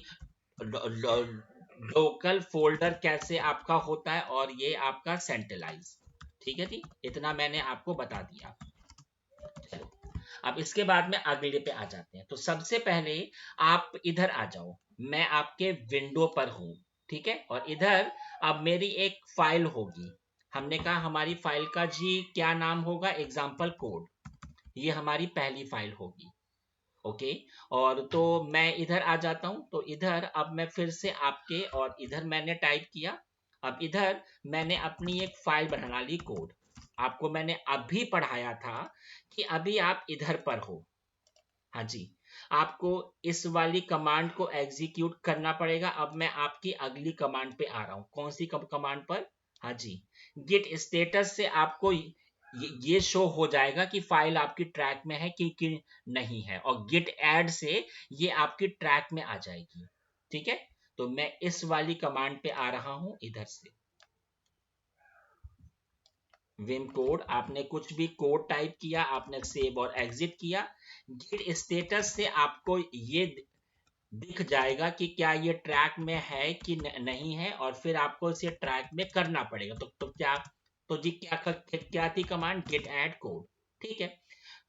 लोकल फोल्डर कैसे आपका होता है और ये आपका सेंट्रलाइज, ठीक है जी। इतना मैंने आपको बता दिया। चलो अब इसके बाद में अगले पे आ जाते हैं। तो सबसे पहले आप इधर आ जाओ, मैं आपके विंडो पर हूं, ठीक है। और इधर अब मेरी एक फाइल होगी। हमने कहा हमारी फाइल का जी क्या नाम होगा, एग्जाम्पल कोड, ये हमारी पहली फाइल होगी, ओके। और तो मैं इधर आ जाता हूं। तो इधर अब मैं फिर से आपके, और इधर मैंने टाइप किया। अब इधर मैंने अपनी एक फाइल बना ली कोड। आपको मैंने अभी पढ़ाया था कि अभी आप इधर पर हो, हाँ जी। आपको इस वाली कमांड को एग्जीक्यूट करना पड़ेगा। अब मैं आपकी अगली कमांड पे आ रहा हूं। कौन सी कमांड पर, हाँ जी, गिट स्टेटस से आपको ये शो हो जाएगा कि फाइल आपकी ट्रैक में है कि नहीं है, और गिट ऐड से ये आपकी ट्रैक में आ जाएगी, ठीक है। तो मैं इस वाली कमांड पे आ रहा हूं इधर से, विम कोड। आपने कुछ भी कोड टाइप किया, आपने सेव और एग्जिट किया। गिट स्टेटस से आपको ये दिख जाएगा कि क्या ये ट्रैक में है कि नहीं है, और फिर आपको इसे ट्रैक में करना पड़ेगा। तो क्या, तो जी क्या थी कमांड, गेट ऐड कोड, ठीक है।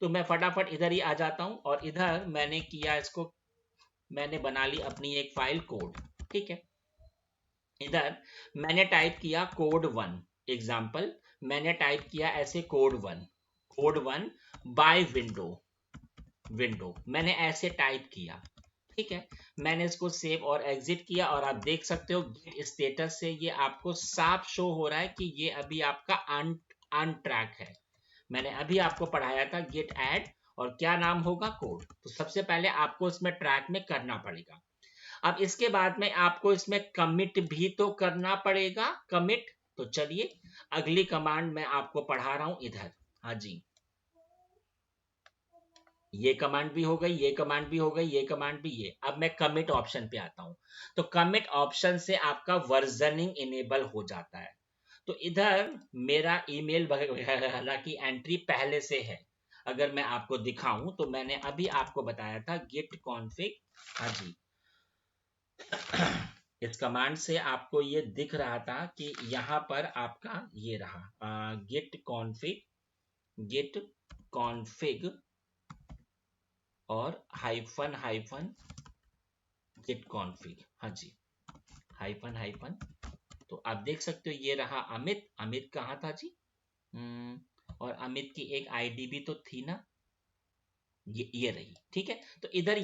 तो मैं फटाफट इधर ही आ जाता हूं और इधर मैंने किया इसको, मैंने बना ली अपनी एक फाइल कोड, ठीक है। इधर मैंने टाइप किया कोड1 एग्जाम्पल, मैंने टाइप किया ऐसे कोड1 बाय विंडो मैंने ऐसे टाइप किया, ठीक है। मैंने इसको सेव और एग्जिट किया और आप देख सकते हो गिट स्टेटस से ये आपको साफ शो हो रहा है कि ये अभी आपका अन ट्रैक है। मैंने अभी आपको पढ़ाया था गिट ऐड और क्या नाम होगा, कोड। तो सबसे पहले आपको इसमें ट्रैक में करना पड़ेगा। अब इसके बाद में आपको इसमें कमिट भी तो करना पड़ेगा, कमिट। तो चलिए अगली कमांड मैं आपको पढ़ा रहा हूं इधर, हाँ जी। ये कमांड भी हो गई, ये कमांड भी हो गई, ये कमांड भी, ये। अब मैं कमिट ऑप्शन पे आता हूं। तो कमिट ऑप्शन से आपका वर्जनिंग इनेबल हो जाता है। तो इधर मेरा ईमेल वगैरह की एंट्री पहले से है। अगर मैं आपको दिखाऊं तो मैंने अभी आपको बताया था गिट कॉन्फ़िग, हाँ जी। इस कमांड से आपको ये दिख रहा था कि यहां पर आपका ये रहा गिट कॉन्फ़िग और हाइफन गिट कॉन्फ़िग, हाँ जी, हाइफन। तो आप देख सकते हो ये रहा अमित कहाँ था जी, और अमित की एक आईडी भी तो थी ना, ये रही, ठीक है। तो इधर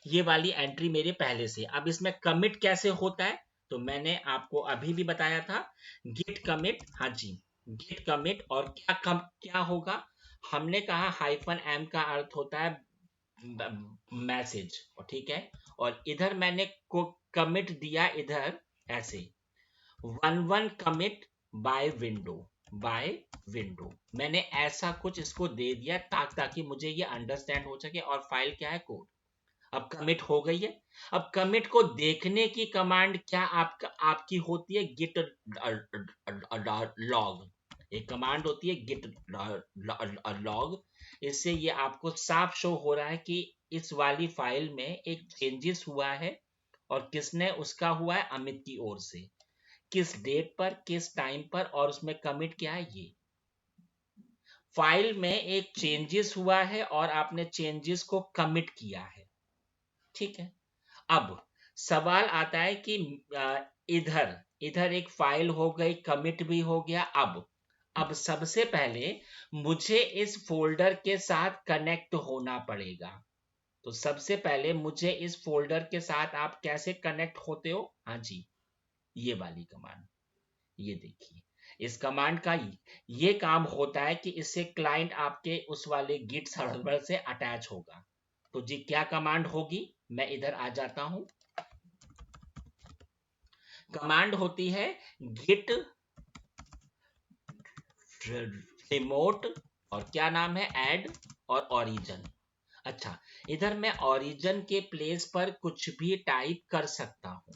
ये वाली एंट्री मेरे पहले से। अब इसमें कमिट कैसे होता है, तो मैंने आपको अभी भी बताया था गिट कमिट, हाँ जी, गिट कमिट। और क्या होगा, हमने कहा हाइफन एम का अर्थ होता है मैसेज, ठीक है। और इधर मैंने को कमिट दिया इधर ऐसे 1 कमिट बाय विंडो मैंने ऐसा कुछ इसको दे दिया ताकि मुझे ये अंडरस्टैंड हो सके। और फाइल क्या है, कोड। अब कमिट हो गई है। अब कमिट को देखने की कमांड क्या आपकी होती है, गिट लॉग। एक कमांड होती है git log। इससे ये आपको साफ शो हो रहा है कि इस वाली फाइल में एक चेंजेस हुआ है, और किसने उसका हुआ है, अमित की ओर से, किस डेट पर, किस टाइम पर, और उसमें कमिट क्या है। ये फाइल में एक चेंजेस हुआ है और आपने चेंजेस को कमिट किया है, ठीक है। अब सवाल आता है कि इधर इधर एक फाइल हो गई, कमिट भी हो गया। अब सबसे पहले मुझे इस फोल्डर के साथ कनेक्ट होना पड़ेगा। तो सबसे पहले मुझे इस फोल्डर के साथ आप कैसे कनेक्ट होते हो, हाँ जी, ये वाली कमांड, ये देखिए। इस कमांड का ये काम होता है कि इससे क्लाइंट आपके उस वाले गिट सर्वर से अटैच होगा। तो जी क्या कमांड होगी, मैं इधर आ जाता हूं। कमांड होती है गिट रिमोट, और क्या नाम है, ऐड और ओरिजिन। अच्छा, इधर मैं ओरिजिन के प्लेस पर कुछ भी टाइप कर सकता हूं।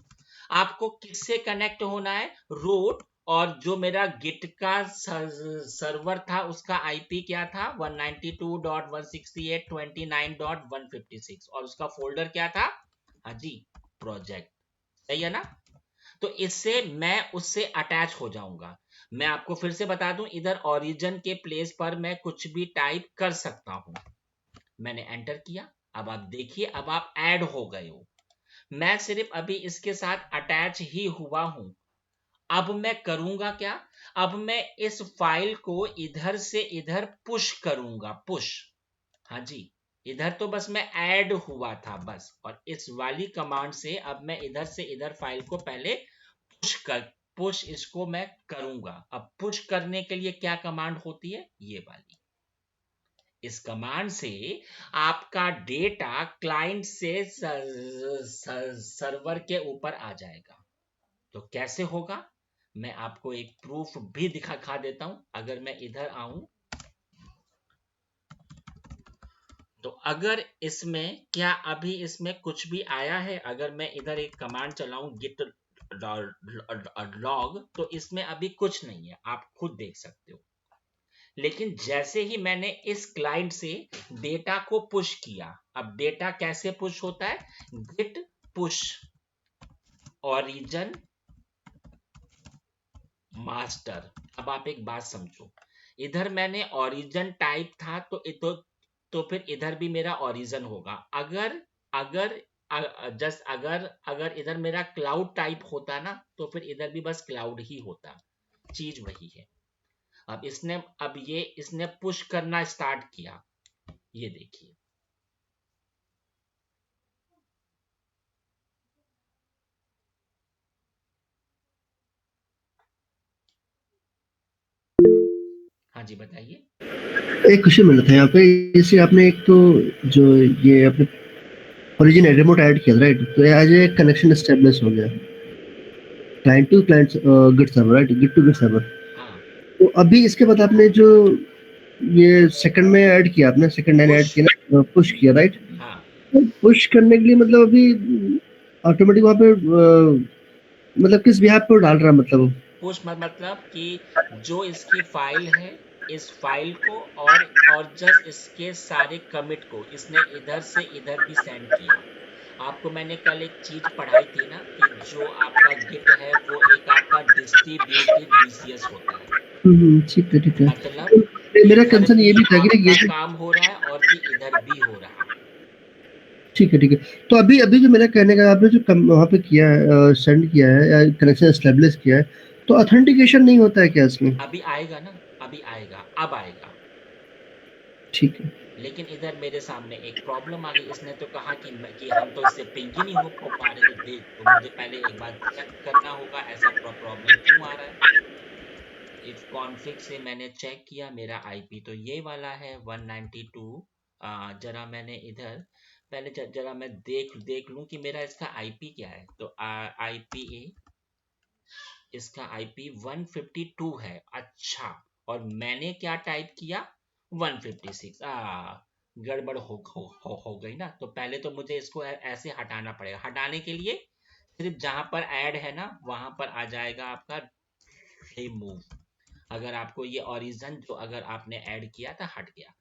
आपको किससे कनेक्ट होना है, रूट, और जो मेरा गिट का सर्वर था उसका आईपी क्या था, 192.168.29.156, और उसका फोल्डर क्या था, हाँ जी, प्रोजेक्ट। सही है ना। तो इससे मैं उससे अटैच हो जाऊंगा। मैं आपको फिर से बता दूं, इधर ओरिजिन के प्लेस पर मैं कुछ भी टाइप कर सकता हूं। मैंने एंटर किया। अब आप देखिए, अब आप ऐड हो गए हो। मैं सिर्फ अभी इसके साथ अटैच ही हुआ हूं। अब मैं करूंगा क्या, अब मैं इस फाइल को इधर से इधर पुश करूंगा, पुश। हाँ जी, इधर तो बस मैं ऐड हुआ था बस, और इस वाली कमांड से अब मैं इधर से इधर फाइल को पहले पुश इसको मैं करूंगा। अब पुश करने के लिए क्या कमांड होती है, ये वाली। इस कमांड से आपका डेटा क्लाइंट से सर्वर के ऊपर आ जाएगा। तो कैसे होगा, मैं आपको एक प्रूफ भी दिखा देता हूं। अगर मैं इधर आऊं, तो अगर इसमें क्या अभी इसमें कुछ भी आया है, अगर मैं इधर एक कमांड चलाऊं git log, तो इसमें अभी कुछ नहीं है, आप खुद देख सकते हो। लेकिन जैसे ही मैंने इस क्लाइंट से डेटा को पुश किया, अब डेटा कैसे पुश होता है, git push origin मास्टर। अब आप एक बात समझो, इधर मैंने ओरिजिन टाइप था, तो फिर इधर भी मेरा ओरिजिन होगा। अगर अगर जस्ट अगर इधर मेरा क्लाउड टाइप होता ना, तो फिर इधर भी बस क्लाउड ही होता। चीज वही है। अब ये इसने पुश करना स्टार्ट किया, ये देखिए। हाँ जी, बताइए। एक क्वेश्चन मिला था यहाँ पे, जैसे आपने एक तो जो ये अपने ओरिजिन रिमोट ऐड किया राइट, तो आज एक कनेक्शन एस्टेब्लिश हो गया client to client git server right, git to git server. हाँ, तो अभी इसके बाद आपने जो ये सेकंड में ऐड किया, आपने सेकंड लाइन ऐड पुश। किया ना, पुश किया राइट। हाँ, तो पुश करने के लिए मतलब अभी ऑटोमेटिक वहाँ पे मतलब किस बिहाफ पे डाल रहा है मतलब। पुश मतलब कि जो इसकी फाइल है, इस फाइल को और जस्ट इसके सारे कमिट को इसने इधर से इधर भी सेंड किया। आपको मैंने कल एक चीज पढ़ाई थी ना, कि जो आपका गिट है वो एक आपका डिस्ट्रीब्यूटेड डीसीएस होता है। ठीक है ठीक है। मतलब तो मेरा इधर कंसर्न ये भी भी था कि आपका ये काम हो रहा है और कि इधर भी हो रहा है। ठीक है ठीक है। तो अभी अभी जो मेरा कहने का, आपने जो वहाँ पे किया है, सेंड किया है या कनेक्शन एस्टेब्लिश किया है, तो ऑथेंटिकेशन नहीं होता है क्या इसमें? अभी आएगा ना, अभी आएगा, अब आएगा। ठीक है। लेकिन इधर मेरे सामने एक प्रॉब्लम आ गई। इसने तो कहा कि हम तो इससे पिंग ही नहीं हो पा रहे, तो मुझे पहले एक बार चेक करना होगा ऐसा प्रॉब्लम क्यों आ रहा है। इफ कॉन्फ़िग से मैंने चेक किया, मेरा आईपी तो ये वाला है 192। जरा मैंने इधर पहले जरा मैं देख लूं कि मेरा इसका आईपी क्या है। तो आईपी इसका आईपी 152 है। अच्छा, और मैंने क्या टाइप किया, 156। गड़बड़ हो गई ना। तो पहले तो मुझे इसको ऐसे हटाना पड़ेगा। हटाने के लिए सिर्फ जहां पर ऐड है ना, वहां पर आ जाएगा आपका रिमूव। अगर आपको ये ओरिजिन जो अगर आपने ऐड किया था हट गया।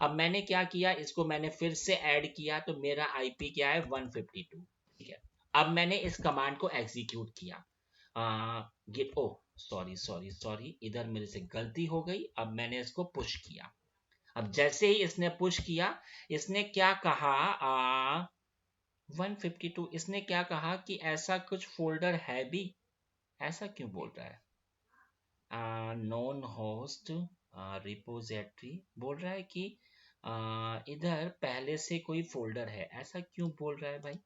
अब मैंने क्या किया, इसको मैंने फिर से ऐड किया तो मेरा आईपी क्या है 152, ठीक है। अब मैंने इस कमांड को एग्जीक्यूट किया, गिट ओ सॉरी सॉरी सॉरी इधर मेरे से गलती हो गई। अब मैंने इसको पुश किया। अब जैसे ही इसने पुश किया, इसने क्या कहा 152, इसने क्या कहा कि ऐसा कुछ फोल्डर है भी, ऐसा क्यों बोल रहा है, नॉन होस्ट रिपोजिटरी बोल रहा है कि इधर पहले से कोई फोल्डर है, ऐसा क्यों बोल रहा है भाई।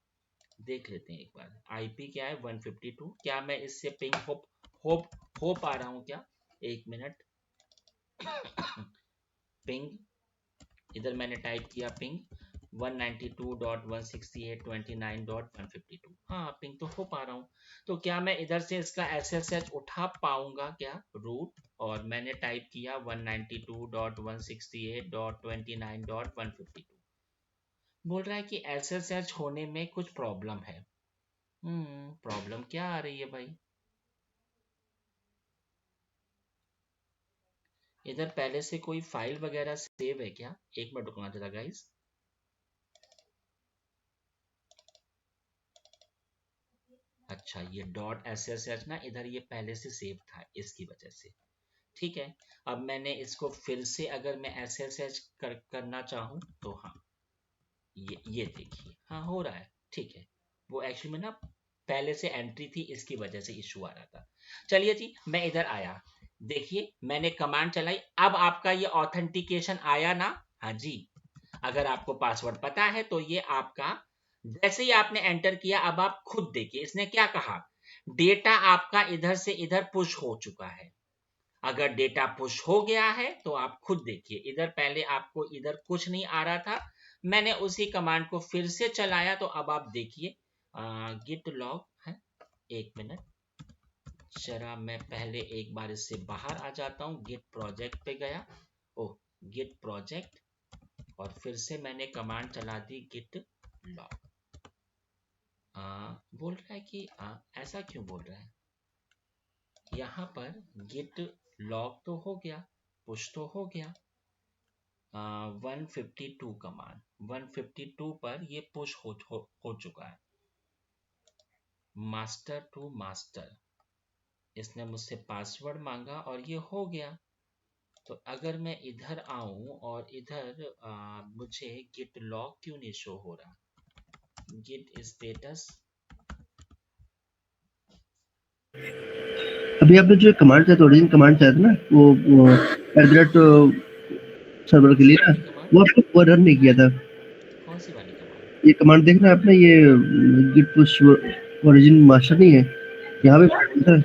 देख लेते हैं एक बार, आईपी क्या है 152, क्या मैं इससे पिंग हो पा रहा हूँ क्या, एक मिनट। पिंग, इधर मैंने टाइप किया पिंग 192.168.29.152, हाँ पिंग तो हो पा रहा हूँ। तो क्या मैं इधर से इसका SSH उठा पाऊंगा क्या, रूट, और मैंने टाइप किया 192.168.29.152, बोल रहा है कि SSH होने में कुछ प्रॉब्लम है। प्रॉब्लम क्या आ रही है भाई, इधर पहले से कोई फाइल वगैरह सेव है क्या, एक मिनट रुकना जरा गाइस। अच्छा ये .ssh ना इधर ये पहले से सेव था इसकी वजह से, ठीक है। अब मैंने इसको फिर से अगर मैं SSH करना चाहूँ तो हाँ, ये देखिए हाँ हो रहा है, ठीक है। वो एक्चुअली में ना पहले से एंट्री थी, इसकी वजह से इशू आ रहा था। चलिए जी, मैं इधर आया, देखिए मैंने कमांड चलाई, अब आपका ये ऑथेंटिकेशन आया ना, हाँ जी। अगर आपको पासवर्ड पता है तो ये आपका, जैसे ही आपने एंटर किया, अब आप खुद देखिए इसने क्या कहा, डेटा आपका इधर से इधर पुश हो चुका है। अगर डेटा पुश हो गया है तो आप खुद देखिए, इधर पहले आपको इधर कुछ नहीं आ रहा था, मैंने उसी कमांड को फिर से चलाया तो अब आप देखिए गिट लॉग है। एक मिनट जरा मैं पहले एक बार इससे बाहर आ जाता हूँ, गिट प्रोजेक्ट पे गया, ओ गिट प्रोजेक्ट, और फिर से मैंने कमांड चला दी गिट लॉग। बोल रहा है कि ऐसा क्यों बोल रहा है, यहाँ पर गिट लॉग तो हो गया, पुश तो हो गया, 152 कमांड 152 पर ये पुश हो चुका है, मास्टर टू मास्टर, इसने मुझसे पासवर्ड मांगा और ये हो गया। तो अगर मैं इधर आऊं और इधर मुझे गिट लॉग क्यों नहीं शो हो रहा, गिट स्टेटस, अभी आपने जो कमांड चाहे, ओरिजिन कमांड चाहे था ना, वो सर्वर के लिए कौन सी ना, वाली कमांड, वो आपने वो रन नहीं किया था। कौन सी वाली कमांड, ये कमांड देखना आपने, ये गिट पुश ओरिजिन मास्टर नहीं है, यहाँ पे है।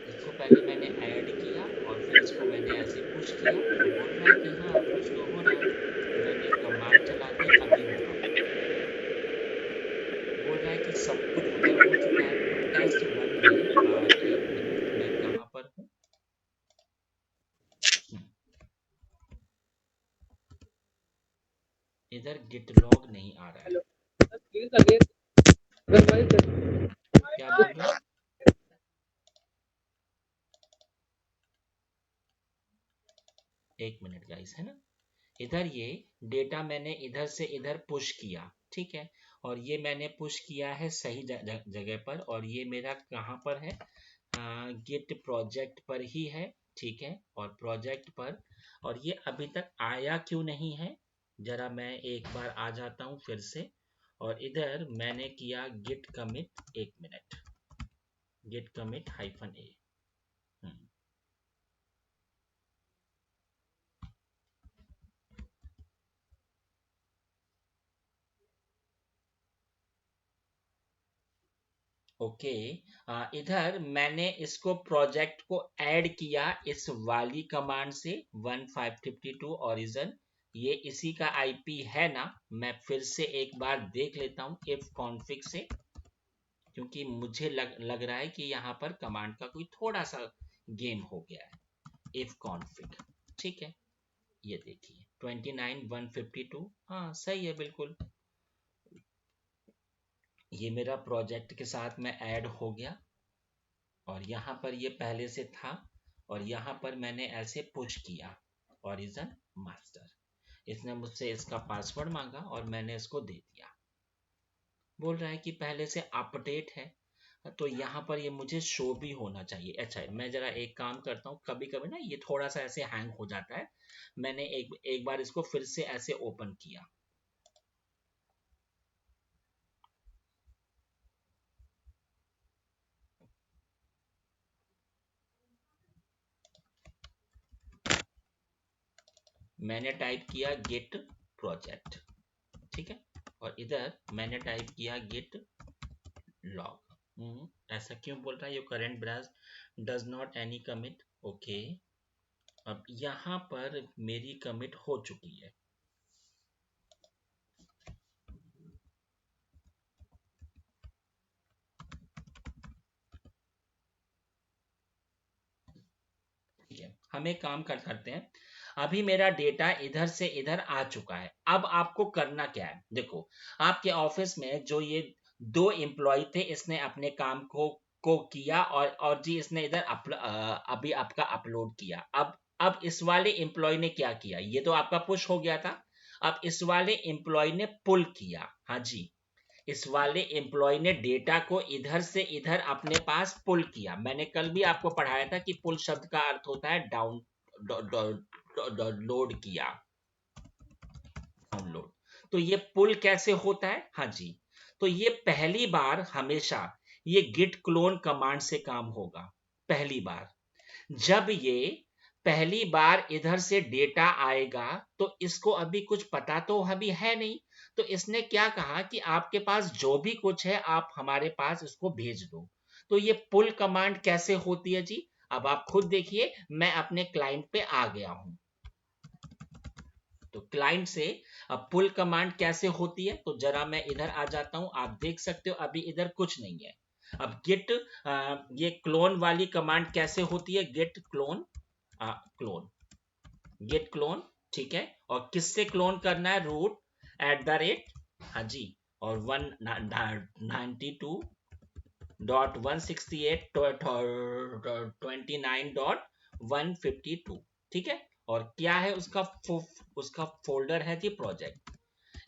इसको पहले मैंने ऐड किया और फिर इसको मैंने ऐसे पुश किया तो बोल रहा है कि हाँ पुश तो हो रहा है, मैंने कमांड चला दी अभी होगा, बोल रहा है कि सब कुछ उधर हो चुका है। तो टेस्ट 1 में एक मिनट मैं कहाँ पर हूँ, इधर गिट लॉग नहीं आ रहा है, क्या बोल रहे हो, एक मिनट गाइस, है ना, इधर ये डेटा मैंने इधर से इधर पुश किया, ठीक है, और ये मैंने पुश किया है सही जगह पर, और ये मेरा कहाँ पर है, गिट प्रोजेक्ट पर ही है, ठीक है, और प्रोजेक्ट पर, और ये अभी तक आया क्यों नहीं है, जरा मैं एक बार आ जाता हूँ फिर से, और इधर मैंने किया गिट कमिट, एक minute, git commit -a, okay. इधर मैंने इसको प्रोजेक्ट को ऐड किया इस वाली कमांड से 1552 ओरिजिन, ये इसी का आईपी है ना, मैं फिर से एक बार देख लेता हूँ इफ कॉन्फिग से, क्योंकि मुझे लग रहा है कि यहाँ पर कमांड का कोई थोड़ा सा गेम हो गया है। इफ कॉन्फिग, ठीक है, ये देखिए 29152, हाँ सही है बिल्कुल, ये मेरा प्रोजेक्ट के साथ में ऐड हो गया, और यहाँ पर ये पहले से था, और यहाँ पर मैंने ऐसे पुश किया ओरिजिन मास्टर, इसने मुझसे इसका पासवर्ड मांगा और मैंने इसको दे दिया। बोल रहा है कि पहले से अपडेट है, तो यहाँ पर ये मुझे शो भी होना चाहिए। अच्छा, मैं जरा एक काम करता हूँ, कभी कभी ना ये थोड़ा सा ऐसे हैंग हो जाता है। मैंने एक बार इसको फिर से ऐसे ओपन किया, मैंने टाइप किया गिट प्रोजेक्ट, ठीक है, और इधर मैंने टाइप किया गिट लॉग। ऐसा क्यों बोल रहा है? Your current browse does not any commit. Okay, अब यहाँ पर मेरी कमिट हो चुकी है। ठीक है, हम एक काम करते हैं, अभी मेरा डेटा इधर से इधर आ चुका है। अब आपको करना क्या है? देखो, आपके ऑफिस में जो ये 2 एम्प्लॉय थे, इसने अपने काम को किया और जी इसने इधर अभी आपका अपलोड किया। अब इस वाले एम्प्लॉय ने क्या किया? ये तो आपका पुश हो गया था। अब इस वाले एम्प्लॉय ने पुल किया। हाँ जी, इस वाले एम्प्लॉय ने डेटा को इधर से इधर अपने पास पुल किया। मैंने कल भी आपको पढ़ाया था कि पुल शब्द का अर्थ होता है डाउन लोड किया, डाउनलोड। तो ये पुल कैसे होता है? हाँ जी, तो ये पहली बार हमेशा ये गिट क्लोन कमांड से काम होगा। पहली बार जब ये पहली बार इधर से डेटा आएगा, तो इसको अभी कुछ पता तो अभी है नहीं, तो इसने क्या कहा कि आपके पास जो भी कुछ है आप हमारे पास इसको भेज दो। तो ये पुल कमांड कैसे होती है जी? अब आप खुद देखिए, मैं अपने क्लाइंट पे आ गया हूं। तो क्लाइंट से अब पुल कमांड कैसे होती है, तो जरा मैं इधर आ जाता हूं। आप देख सकते हो अभी इधर कुछ नहीं है। अब गिट ये क्लोन वाली कमांड कैसे होती है? Git clone, clone, git clone, ठीक है, और किससे क्लोन करना है? रूट @ हाँ जी, और 192.168.29.152, ठीक है। और क्या है उसका फोल्डर है जी प्रोजेक्ट।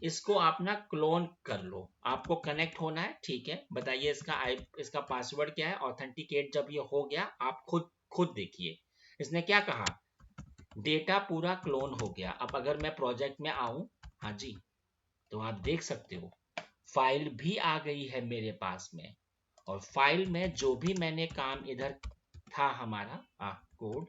इसको आप ना क्लोन कर लो, आपको कनेक्ट होना है, ठीक है। बताइए इसका पासवर्ड क्या है? ऑथेंटिकेट जब ये हो गया, आप खुद देखिए, इसने क्या कहा? डेटा पूरा क्लोन हो गया। अब अगर मैं प्रोजेक्ट में आऊं, हाँ जी, तो आप देख सकते हो फाइल भी आ गई है मेरे पास में। और फाइल में जो भी मैंने काम इधर था हमारा कोड,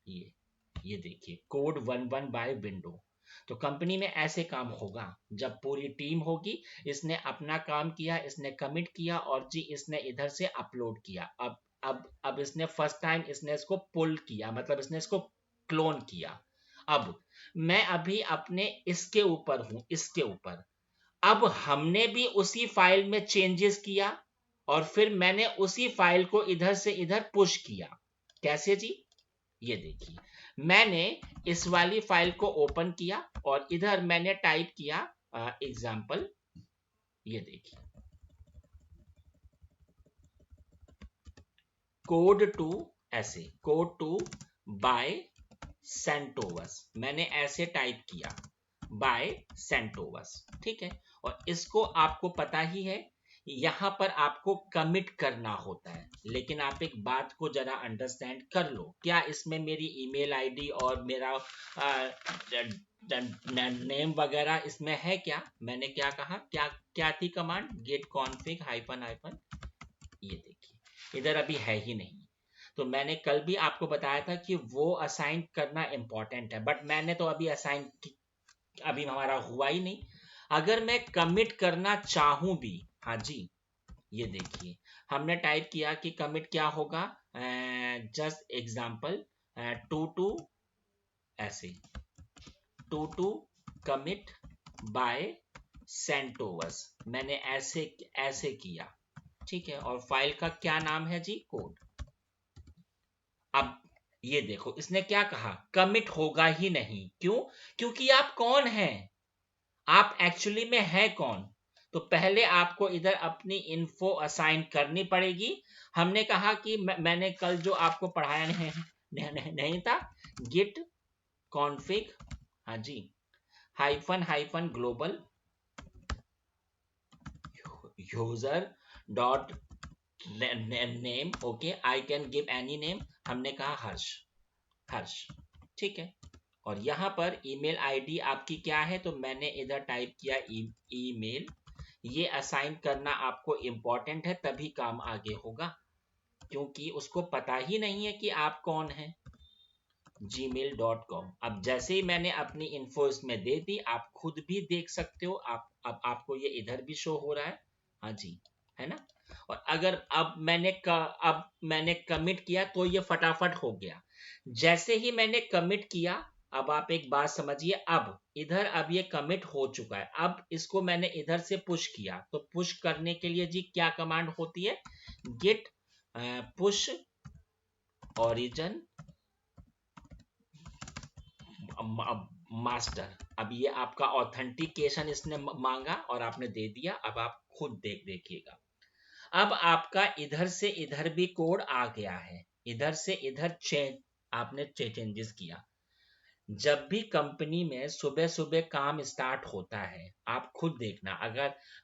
ये देखिए, कोड 11 बाय विंडो। तो कंपनी में ऐसे काम होगा जब पूरी टीम होगी। इसने अपना काम किया, इसने कमिट किया और जी इसने इधर से अपलोड किया। अब इसने फर्स्ट टाइम इसने इसको पुल किया, मतलब इसने इसको क्लोन किया। अब मैं अभी अपने इसके ऊपर हूं, इसके ऊपर। अब हमने भी उसी फाइल में चेंजेस किया और फिर मैंने उसी फाइल को इधर से इधर पुश किया। कैसे जी? ये देखिए, मैंने इस वाली फाइल को ओपन किया और इधर मैंने टाइप किया एग्जाम्पल। ये देखिए, कोड 2, ऐसे कोड 2 बाय सेंटोवस, मैंने ऐसे टाइप किया बाय सेंटोवस, ठीक है। और इसको आपको पता ही है, यहां पर आपको कमिट करना होता है। लेकिन आप एक बात को जरा अंडरस्टैंड कर लो, क्या इसमें मेरी ईमेल आईडी और मेरा नेम वगैरह इसमें है क्या? मैंने क्या कहा, क्या थी कमांड? गेट कॉन्फिग -, ये देखिए इधर अभी है ही नहीं। तो मैंने कल भी आपको बताया था कि वो असाइन करना इंपॉर्टेंट है, बट मैंने तो अभी असाइन अभी हमारा हुआ ही नहीं। अगर मैं कमिट करना चाहूं भी, हाँ जी, ये देखिए, हमने टाइप किया कि कमिट क्या होगा, जस्ट एग्जांपल 22, ऐसे 22 कमिट बाय सेंटोवस, मैंने ऐसे ऐसे किया, ठीक है। और फाइल का क्या नाम है जी? कोड। अब ये देखो, इसने क्या कहा? कमिट होगा ही नहीं। क्यों? क्योंकि आप कौन हैं? आप एक्चुअली में है कौन? तो पहले आपको इधर अपनी इन्फो असाइन करनी पड़ेगी। हमने कहा कि मैंने कल जो आपको पढ़ाया नहीं था, git config, हाँ जी, hyphen global user dot name, okay, I can give any name, हमने कहा हर्ष, ठीक है। और यहाँ पर ईमेल आईडी आपकी क्या है, तो मैंने इधर टाइप किया ईमेल। ये असाइन करना आपको इम्पोर्टेंट है, तभी काम आगे होगा, क्योंकि उसको पता ही नहीं है कि आप कौन हैं। gmail.com। अब जैसे ही मैंने अपनी इन्फो इसमें दे दी, आप खुद भी देख सकते हो, अब आपको ये इधर भी शो हो रहा है, हाँ जी, है ना। और अगर अब मैंने कमिट किया तो ये फटाफट हो गया। जैसे ही मैंने कमिट किया, अब आप एक बात समझिए, अब ये कमिट हो चुका है। अब इसको मैंने इधर से पुश किया, तो पुश करने के लिए जी क्या कमांड होती है, गिट पुश ओरिजिन मास्टर। अब ये आपका ऑथेंटिकेशन इसने मांगा और आपने दे दिया। अब आप खुद देखिएगा, अब आपका इधर से इधर भी कोड आ गया है, इधर से इधर आपने चेंजेस किया। जब भी कंपनी में सुबह सुबह काम स्टार्ट होता है, आप खुद देखना,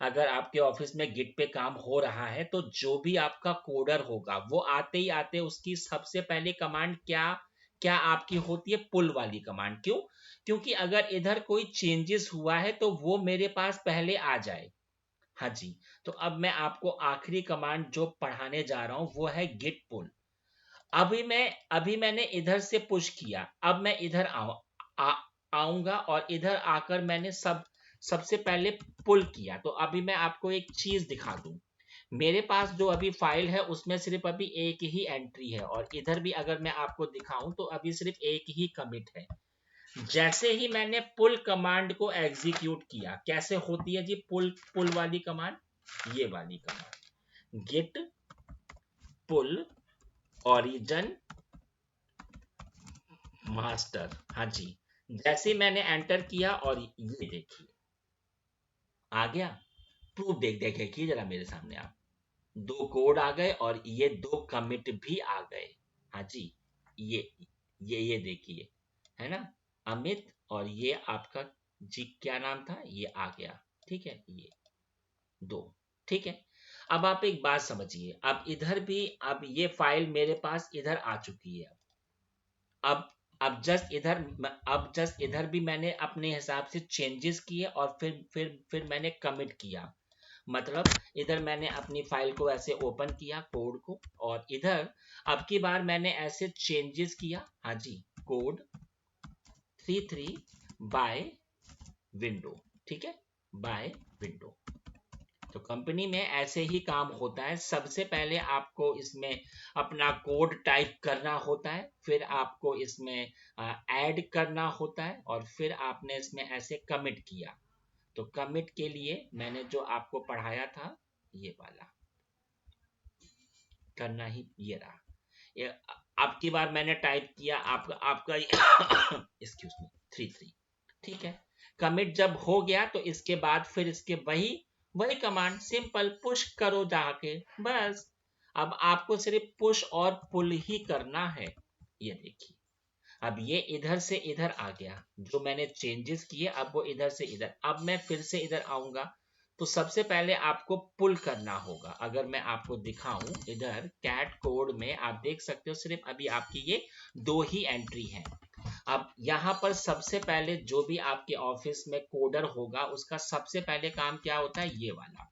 अगर आपके ऑफिस में गिट पे काम हो रहा है, तो जो भी आपका कोडर होगा, वो आते उसकी सबसे पहले कमांड क्या आपकी होती है, पुल वाली कमांड। क्यों? क्योंकि अगर इधर कोई चेंजेस हुआ है तो वो मेरे पास पहले आ जाए। हाँ जी, तो अब मैं आपको आखिरी कमांड जो पढ़ाने जा रहा हूं वो है गिट पुल। अभी मैंने इधर से पुश किया, अब मैं इधर आऊंगा और इधर आकर मैंने सबसे पहले पुल किया। तो अभी मैं आपको एक चीज दिखा दूं, मेरे पास जो अभी फाइल है उसमें सिर्फ अभी एक ही एंट्री है, और इधर भी अगर मैं आपको दिखाऊं तो अभी सिर्फ एक ही कमिट है। जैसे ही मैंने पुल कमांड को एग्जीक्यूट किया, कैसे होती है जी पुल वाली कमांड, ये वाली कमांड, गिट पुल ओरिजिन मास्टर, हाँ जी। जैसे मैंने एंटर किया और ये देखिए आ गया। प्रूफ देखिए जरा मेरे सामने, आप दो कोड आ गए और ये दो कमिट भी आ गए। हाँ जी, ये देखिए, है ना, अमित, और ये आपका जी क्या नाम था, ये आ गया, ठीक है, ये दो, ठीक है। अब आप एक बात समझिए, अब इधर भी अब ये फाइल मेरे पास इधर आ चुकी है। अब जस्ट इधर भी मैंने अपने हिसाब से चेंजेस किए और फिर मैंने कमिट किया। मतलब इधर मैंने अपनी फाइल को ऐसे ओपन किया, कोड को, और इधर अब की बार मैंने ऐसे चेंजेस किया। हाँ जी, कोड 33 बाय विंडो, ठीक है, बाय विंडो। तो कंपनी में ऐसे ही काम होता है। सबसे पहले आपको इसमें अपना कोड टाइप करना होता है, फिर आपको इसमें ऐड करना होता है, और फिर आपने इसमें ऐसे कमिट किया। तो कमिट के लिए मैंने जो आपको पढ़ाया था, ये वाला करना ही ये रहा। ये अब की बार मैंने टाइप किया आपका एक्सक्यूज मी 33, ठीक है। कमिट जब हो गया तो इसके बाद फिर इसके वही कमांड सिंपल पुश करो जाके, बस। अब आपको सिर्फ पुश और पुल ही करना है। ये देखिए, अब ये इधर से इधर आ गया, जो मैंने चेंजेस किए अब वो इधर से इधर। अब मैं फिर से इधर आऊंगा, तो सबसे पहले आपको पुल करना होगा। अगर मैं आपको दिखाऊं, इधर कैट कोड में आप देख सकते हो सिर्फ अभी आपकी ये दो ही एंट्री है। अब यहाँ पर सबसे पहले जो भी आपके ऑफिस में कोडर होगा, उसका सबसे पहले काम क्या होता है, ये वाला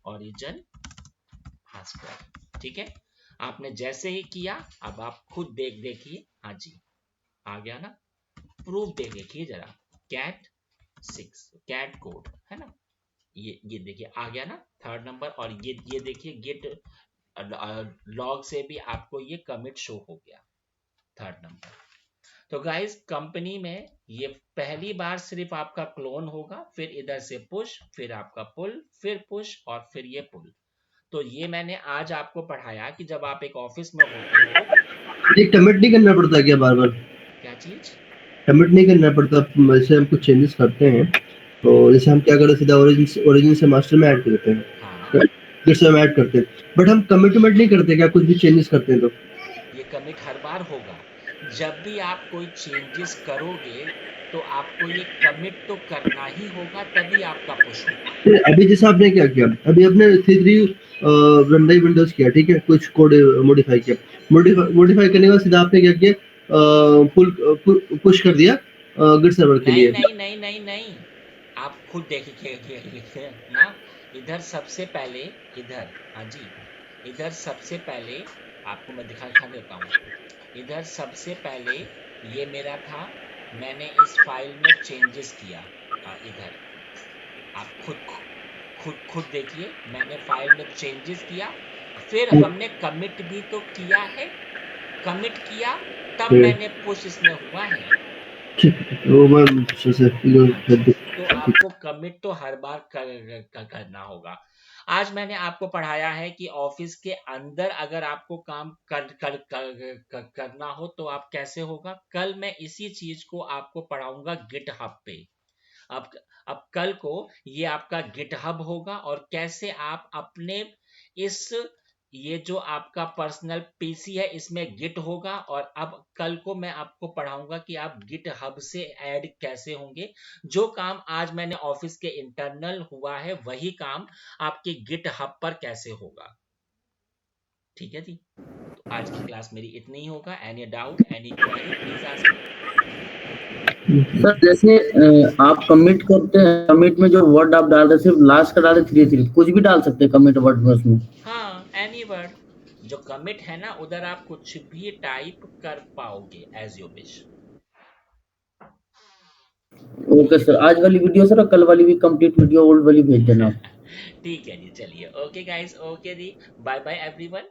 ओरिजिन मास्टर, ठीक है। आपने जैसे ही किया, अब आप खुद देखिए, हाँ जी, आ गया ना। प्रूफ देखिए जरा, कैट कोड है ना, ये देखिए आ गया ना, थर्ड नंबर। और ये देखिए गिट लॉग से भी आपको ये कमिट शो हो गया, थर्ड नंबर। तो गाइस, कंपनी में ये पहली बार सिर्फ आपका क्लोन होगा, फिर इधर से पुश, फिर आपका पुल, फिर पुश, और फिर ये पुल। तो ये मैंने आज आपको पढ़ाया कि जब आप एक ऑफिस में होते हो, ये कमिट नहीं करना पड़ता क्या बार बार? क्या चीज? कमिट नहीं करना पड़ता, जैसे हम कुछ चेंजेस करते हैं तो जैसे हम क्या करते, सीधा ओरिजिन से मास्टर में ऐड करते हैं, हाँ, फिर से हम ऐड करते हैं, बट हम कमिटमेंट नहीं करते क्या, कुछ भी चेंजेस करते हैं तो? ये कमिट हर बार होगा। जब भी आप कोई चेंजेस करोगे तो आपको ये कमिट तो करना ही होगा, तभी आपका पुश होगा। तो अभी जैसा आपने क्या किया, अभी आपने C3 रन बाई विंडोज किया, ठीक है, कुछ कोड मॉडिफाई किया, मॉडिफाई करने के बाद सीधा आपने क्या किया, पुश कर दिया गिट सर्वर के नहीं लिए। नहीं नहीं नहीं नहीं, आप खुद देखिए ना, इधर सबसे पहले, इधर, हाँ जी, इधर सबसे पहले आपको मैं दिखा देता हूँ। इधर सबसे पहले ये मेरा था, मैंने इस फाइल में चेंजेस किया। इधर आप खुद देखिए, मैंने फाइल में चेंजेस किया, फिर हमने कमिट भी तो किया है, कमिट किया तब मैंने पुश इसमें हुआ है। वो मैं से हाँ जी, तो आपको कमिट तो हर बार करना होगा। आज मैंने आपको पढ़ाया है कि ऑफिस के अंदर अगर आपको काम करना हो तो आप कैसे होगा। कल मैं इसी चीज को आपको पढ़ाऊंगा गिटहब पे। अब अब कल को ये आपका गिटहब होगा और कैसे आप अपने इस, ये जो आपका पर्सनल पीसी है इसमें गिट होगा। और अब कल को मैं आपको पढ़ाऊंगा कि आप गिट हब से ऐड कैसे होंगे। जो काम आज मैंने ऑफिस के इंटरनल हुआ है वही काम आपके गिट हब पर कैसे होगा। ठीक है जी, तो आज की क्लास मेरी इतनी ही होगा। Any doubt, any query, please ask me. Sir जैसे आप कमिट करते हैं, कमिट में जो वर्ड आप डाल रहे हैं सिर्फ लास्ट का डाल रहे 3 कुछ भी डाल सकते हैं कमिट वर्ड में उसमें। हाँ, एनी वर्ड, जो कमिट है ना उधर आप कुछ भी टाइप कर पाओगे as you wish. Okay sir, आज वाली वीडियो सर और कल वाली भी कंप्लीट वीडियो ओल्ड वाली भेज देना आप। ठीक है जी, चलिए, ओके गाइस, ओके जी, बाय बाय एवरीवन।